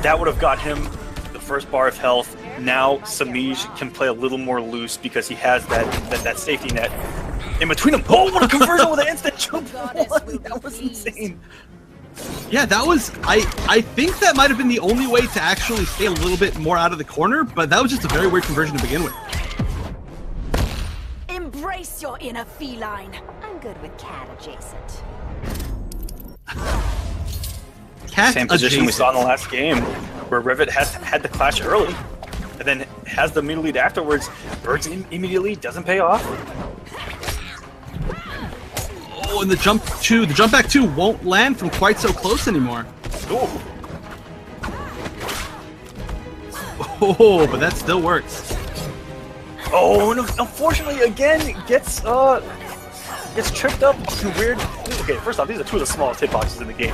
That would have got him the first bar of health. Now Semiij can play a little more loose because he has that safety net in between them. Oh, what a conversion with an instant jump! That was insane. Yeah, that was. I think that might have been the only way to actually stay a little bit more out of the corner, but that was just a very weird conversion to begin with. Embrace your inner feline. I'm good with cat adjacent. Cat Same position adjacent. we saw in the last game, where Revet had the clash early, and then has the middle lead afterwards. Birds immediately doesn't pay off. Oh, and the jump back 2 won't land from quite so close anymore. Ooh. Oh, but that still works. Oh, and unfortunately, again, gets tripped up. Weird. Okay, first off, these are 2 of the smallest hitboxes in the game.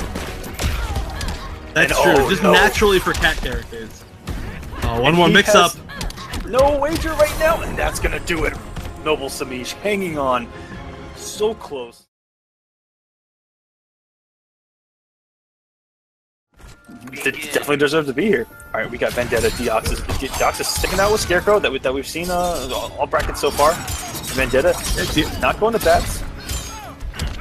That's and, true, oh, just no. naturally for cat characters. Oh, one And more he mix-up. has No wager right now, and that's gonna do it. Noble Semiij hanging on. So close. Definitely deserves to be here. All right, we got Vendetta. Deox is sticking out with Scarecrow that we've seen all brackets so far. Vendetta not going to bats.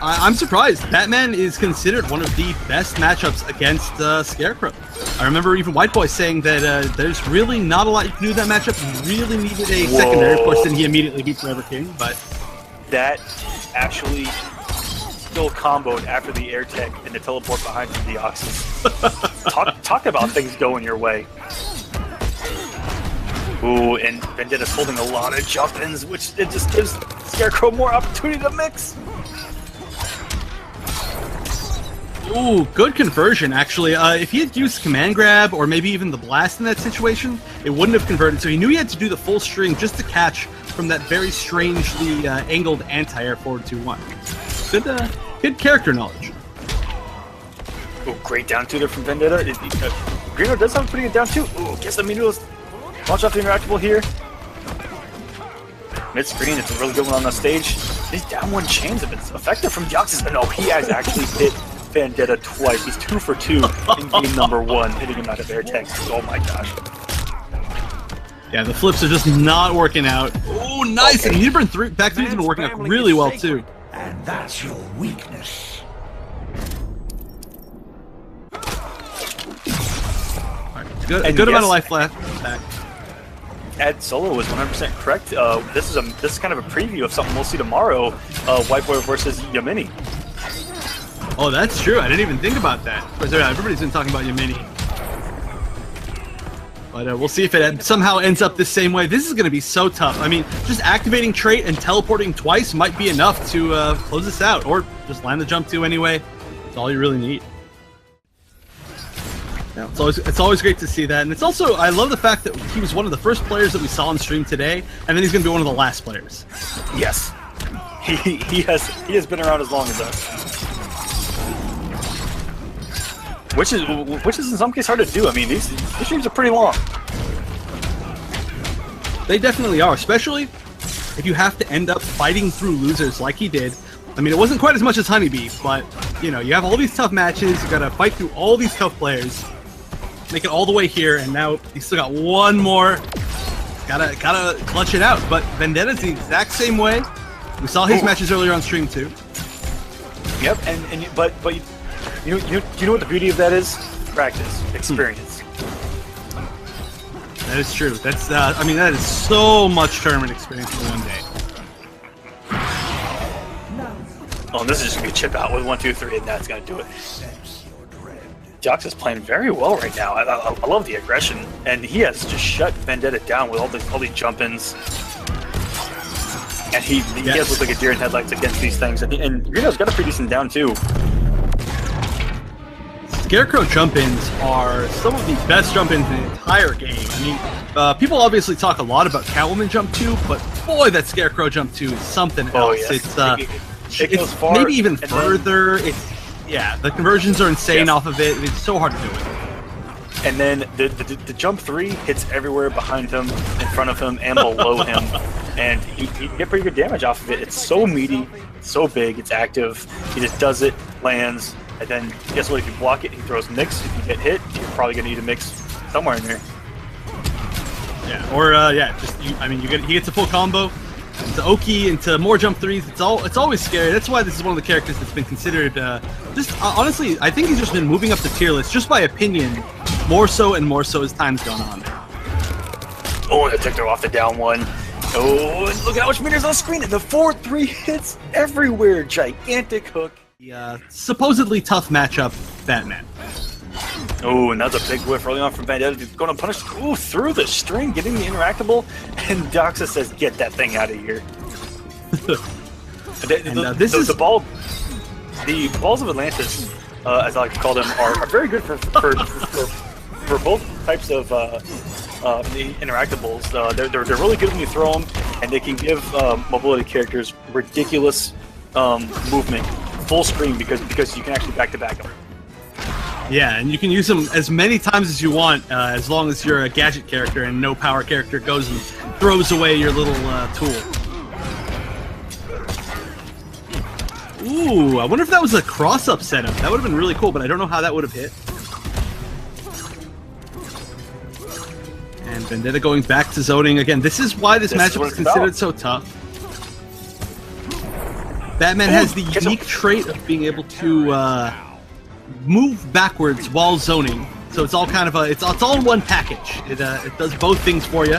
I'm surprised. Batman is considered one of the best matchups against Scarecrow. I remember even White Boy saying that there's really not a lot you can do in that matchup. You really needed a secondary. Of course, then he immediately beat Forever King, but that actually still comboed after the air tech and the teleport behind the Deoxys. Talk about things going your way. Ooh, and Vendetta's holding a lot of jump-ins, which it just gives Scarecrow more opportunity to mix. ooh, good conversion actually. If he had used command grab or maybe even the blast in that situation, it wouldn't have converted. So he knew he had to do the full string just to catch from that very strangely angled anti-air forward 2-1. Good character knowledge. Oh, great down two there from Vendetta. Greeno does have a pretty good down two. Ooh, gets the meterless. Launch off the interactable here. Mid screen, it's a really good one on the stage. These down one chains have been effective from Deoxys, but no, he has actually hit Vendetta twice. He's 2 for 2 in game number 1, hitting him out of air tanks. Oh my gosh. Yeah, the flips are just not working out. Oh, nice! Okay. And Heatburn back 3's been working out really well too. And that's your weakness. Right, good amount of life left back. Ed Solo was 100% correct. This is kind of a preview of something we'll see tomorrow. White Boy versus Yamini. Oh, that's true. I didn't even think about that. Everybody's been talking about Yamini. But we'll see if it somehow ends up the same way. This is going to be so tough. I mean, just activating trait and teleporting twice might be enough to close this out. Or just land the jump 2 anyway. That's all you really need. Yeah, it's always great to see that. And it's also, I love the fact that he was one of the first players that we saw on stream today. And then he's going to be one of the last players. Yes. He has been around as long as us. Which is in some cases hard to do. I mean, these streams are pretty long. They definitely are, especially if you have to end up fighting through losers like he did, I mean, it wasn't quite as much as Honeybee, but, you know, you have all these tough matches, you gotta fight through all these tough players, make it all the way here, and now you still got one more. Gotta clutch it out. But Vendetta's the exact same way. We saw his matches earlier on stream too. Yep, but you know what the beauty of that is? Practice, experience. That is true. That's I mean, that is so much tournament experience in one day. Oh, and this is just gonna be a chip out with 1, 2, 3, and that's gonna do it. Jox is playing very well right now. I love the aggression, and he has just shut Vendetta down with all these jump-ins. And he does look like a deer in headlights against these things. And Reno's got a pretty decent down too. Scarecrow jump-ins are some of the best jump-ins in the entire game. I mean, people obviously talk a lot about Catwoman jump 2, but boy, that Scarecrow jump 2 is something else. Yes. It's far, maybe even further. Yeah, the conversions are insane off of it. It's so hard to do it. And then the jump 3 hits everywhere behind him, in front of him, and below him. And you get pretty good damage off of it. It's so meaty, so big, it's active. He just does it, lands, and then guess what? If you block it, he throws mix. If you get hit, you're probably going to need a mix somewhere in there. Yeah, or he gets a full combo. Into Oki, into more jump 3s. It's always scary. That's why this is one of the characters that's been considered. Honestly, I think he's just been moving up the tier list, just by opinion, more so and more so as time's gone on. Oh, and the tick off the down one. Oh, and look at how much meters on the screen, and the 4-3 hits everywhere. Gigantic hook. The supposedly tough matchup, Batman. Oh, and that's a big whiff early on from Vendetta. He's going to punish through the string, getting the interactable, and Doxa says, "Get that thing out of here." The balls of Atlantis, as I like to call them, are very good for both types of the interactables. They're really good when you throw them, and they can give mobility characters ridiculous movement, full screen, because you can actually back-to-back them. Yeah, and you can use them as many times as you want, as long as you're a gadget character and no power character goes and throws away your little tool. Ooh, I wonder if that was a cross-up setup. That would have been really cool, but I don't know how that would have hit. And Vendetta going back to zoning again. This is why this matchup is considered so tough. Batman has the unique trait of being able to move backwards while zoning, so it's all kind of it's all in one package. It does both things for you,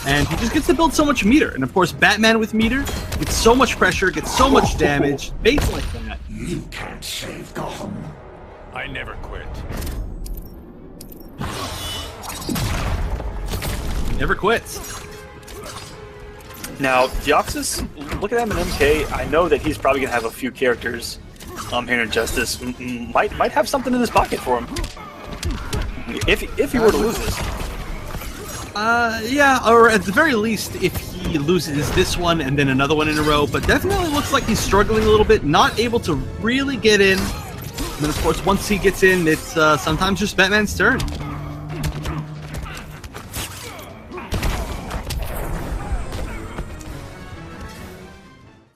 and he just gets to build so much meter. And of course, Batman with meter gets so much pressure, gets so much damage. Baits like that. You can't save Gotham. I never quit. He never quits. Now, Deoxys, look at him in MK. I know that he's probably gonna have a few characters here in Justice. Might have something in his pocket for him if he were to lose this. Yeah, or at the very least, if he loses this one and then another one in a row. But definitely looks like he's struggling a little bit, not able to really get in. And then, of course, once he gets in, it's sometimes just Batman's turn.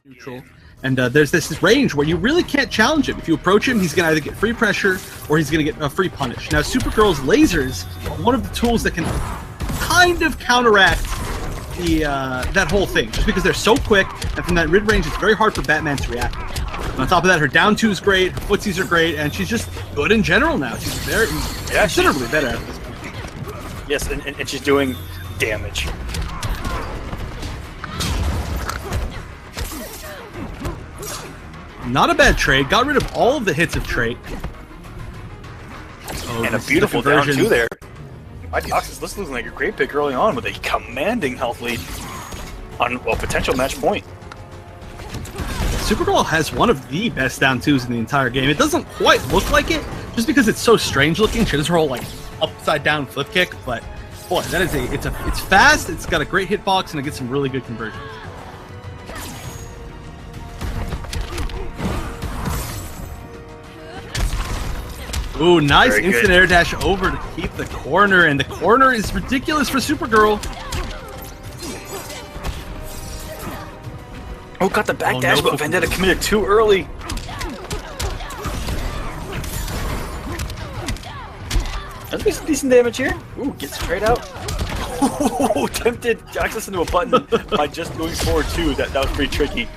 Neutral. And there's this range where you really can't challenge him. If you approach him, he's going to either get free pressure or he's going to get a free punish. Now, Supergirl's lasers are one of the tools that can kind of counteract that whole thing, just because they're so quick, and from that mid-range, it's very hard for Batman to react. And on top of that, her down 2's great, her footsies are great, and she's just good in general now. She's very considerably better at this point. Yes, and she's doing damage. Not a bad trade. Got rid of all of the hits of trait. Oh, and a beautiful down 2 there. My Deoxys looking like a great pick early on with a commanding health lead on a potential match point. Supergirl has one of the best down 2s in the entire game. It doesn't quite look like it, just because it's so strange looking. She does her whole like upside down flip kick, but boy, that is it's fast. It's got a great hitbox and it gets some really good conversions. Ooh, nice instant air dash over to keep the corner, and the corner is ridiculous for Supergirl. Oh, got the backdash, no. but Vendetta committed too early. That's some decent damage here. Ooh, gets straight out. Ooh, tempted access into a button by just going forward too. That was pretty tricky.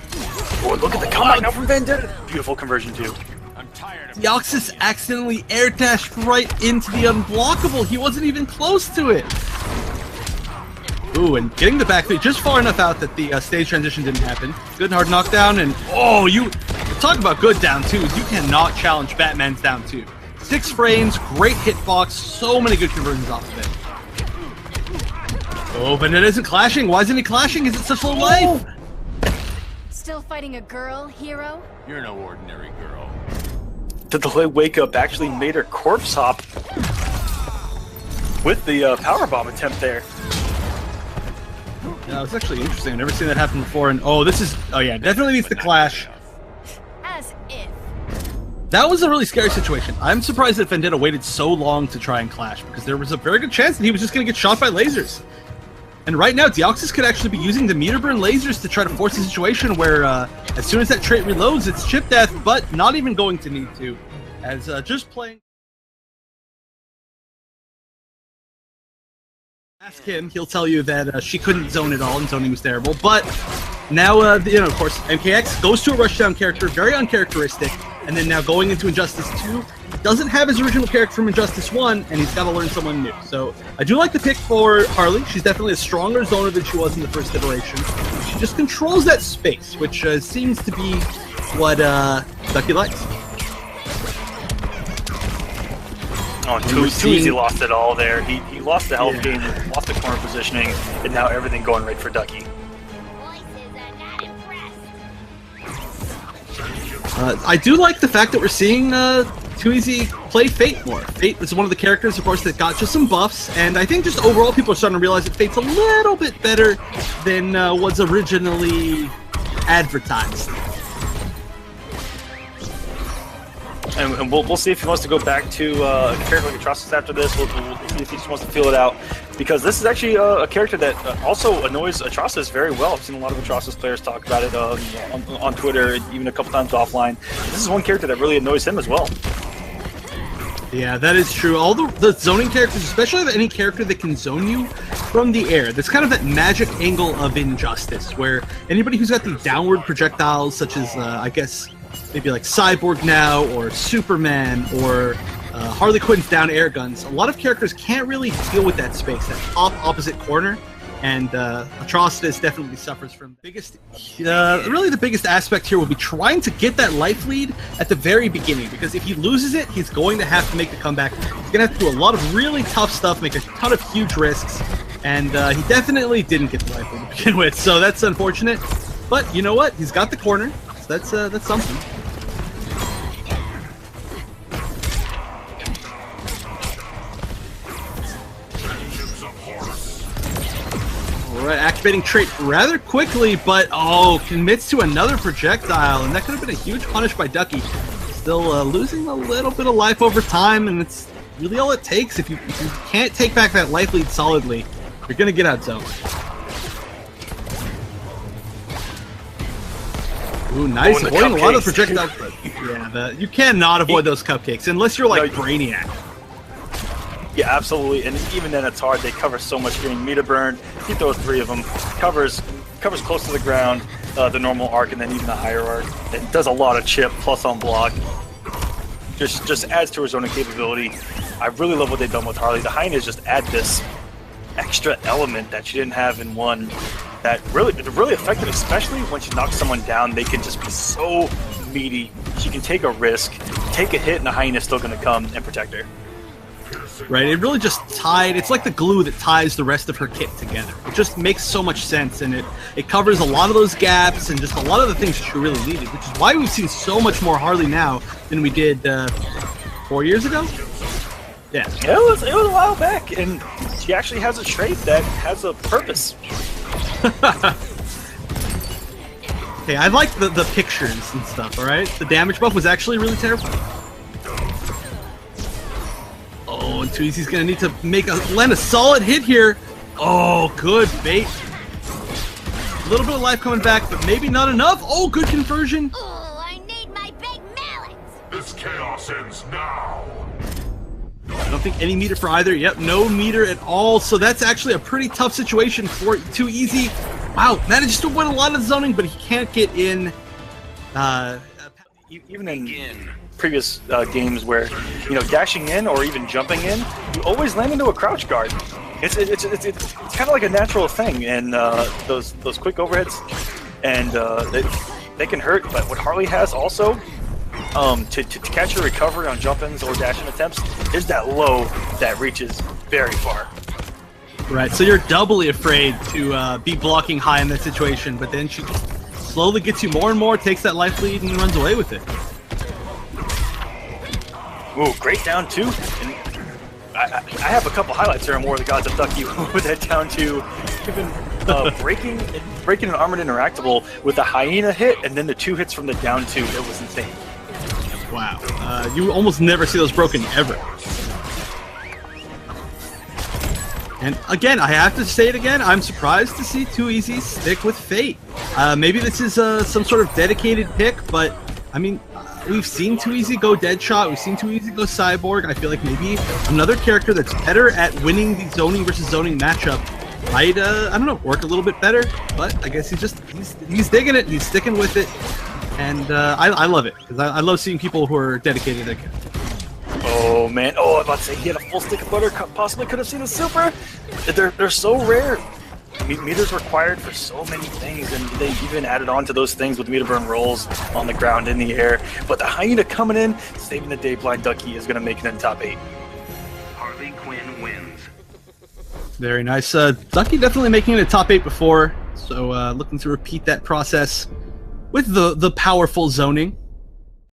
Oh, look at the comeback now from Vendetta. Beautiful conversion too. I'm tired of Deoxys accidentally air dashed right into the unblockable. He wasn't even close to it. Ooh, and getting the back three just far enough out that the stage transition didn't happen. Good hard knockdown, and oh, you talk about good down twos. You cannot challenge Batman's down two. 6 frames, great hitbox, so many good conversions off of it. Oh, but it isn't clashing. Why isn't he clashing? Is it such low life? Still fighting a girl, hero? You're no ordinary girl. The delayed wake up actually made her corpse hop with the power bomb attempt there. Yeah, it's actually interesting. I've never seen that happen before. And oh, yeah, definitely needs to clash. As if. That was a really scary situation. I'm surprised that Vendetta waited so long to try and clash, because there was a very good chance that he was just going to get shot by lasers. And right now, Deoxys could actually be using the meter burn lasers to try to force a situation where as soon as that trait reloads, it's chip death, but not even going to need to. As just playing... Ask him, he'll tell you that she couldn't zone at all, and zoning was terrible. But now, of course, MKX goes to a rushdown character, very uncharacteristic, and then now going into Injustice 2, doesn't have his original character from Injustice 1, and he's got to learn someone new. So I do like the pick for Harley. She's definitely a stronger zoner than she was in the first iteration. She just controls that space, which seems to be what Ducky likes. Oh, Tweedy lost it all there. He lost the health gain, lost the corner positioning, and now everything going right for Ducky. I do like the fact that we're seeing Tweedy play Fate more. Fate is one of the characters, of course, that got just some buffs, and I think just overall people are starting to realize that Fate's a little bit better than was originally advertised. And we'll see if he wants to go back to a character like Atrocitus after this. We'll see if he just wants to feel it out. Because this is actually a character that also annoys Atrocitus very well. I've seen a lot of Atrocitus players talk about it on Twitter, even a couple times offline. This is one character that really annoys him as well. Yeah, that is true. All the zoning characters, especially any character that can zone you from the air, that's kind of that magic angle of Injustice, where anybody who's got the downward projectiles, such as, I guess, maybe like Cyborg now, or Superman, or Harley Quinn's down air guns, a lot of characters can't really deal with that space, that top opposite corner, and Atrocitus definitely suffers from biggest. Really, the biggest aspect here will be trying to get that life lead at the very beginning, because if he loses it, he's going to have to make the comeback. He's going to have to do a lot of really tough stuff, make a ton of huge risks, and he definitely didn't get the life lead to begin with, so that's unfortunate. But you know what? He's got the corner, so that's something. Alright, activating trait rather quickly, but commits to another projectile, and that could have been a huge punish by Ducky. Still losing a little bit of life over time, and it's really all it takes. If you can't take back that life lead solidly, you're gonna get outzoned. Ooh, nice. Avoiding a lot of the projectiles. Yeah, you cannot avoid those cupcakes unless you're like Brainiac. Yeah, absolutely, and even then it's hard. They cover so much during meter burn. He throws 3 of them, covers close to the ground, the normal arc, and then even the higher arc. It does a lot of chip plus on block. Just adds to her zoning capability. I really love what they've done with Harley. The highness just add this extra element that she didn't have in 1. That really effective, especially when she knocks someone down. They can just be so meaty. She can take a risk, take a hit, and the highness still going to come and protect her. Right, it really just tied, it's like the glue that ties the rest of her kit together. It just makes so much sense, and it covers a lot of those gaps and just a lot of the things she really needed, which is why we've seen so much more Harley now than we did 4 years ago? Yeah. It was a while back, and she actually has a trait that has a purpose. Hey, I like the pictures and stuff, alright? The damage buff was actually really terrible. Oh, and Tweezy's gonna need to land a solid hit here. Oh, good bait. A little bit of life coming back, but maybe not enough. Oh, good conversion. Oh, I need my big mallet. This chaos ends now. I don't think any meter for either. Yep, no meter at all. So that's actually a pretty tough situation for Too Easy. Wow, manages to win a lot of zoning, but he can't get in. Even in previous games where, you know, dashing in or even jumping in, you always land into a crouch guard. It's kind of like a natural thing, and those quick overheads, and they can hurt. But what Harley has also, to catch your recovery on jump-ins or dashing attempts, is that low that reaches very far. Right, so you're doubly afraid to be blocking high in that situation, but then she slowly gets you more and more, takes that life lead, and runs away with it. Ooh, great down two. And I have a couple highlights here on War of the Gods of Ducky with that down two. Even breaking an armored interactable with a hyena hit, and then the 2 hits from the down two. It was insane. Wow, you almost never see those broken ever. And again, I have to say it again, I'm surprised to see Too Easy stick with Fate. Maybe this is some sort of dedicated pick, but I mean, we've seen Too Easy go Deadshot, we've seen Too Easy go Cyborg. I feel like maybe another character that's better at winning the zoning versus zoning matchup might, I don't know, work a little bit better. But I guess he's digging it, he's sticking with it, and I love it because I love seeing people who are dedicated again. Oh man! Oh, I'm about to say he had a full stick of butter. Possibly could have seen a super. They're so rare. Meters required for so many things, and they even added on to those things with meter burn rolls on the ground, in the air. But the hyena coming in, saving the day. BlindDucky is going to make it in top 8. Harley Quinn wins. Very nice. Ducky definitely making it a top 8 before, so looking to repeat that process with the powerful zoning.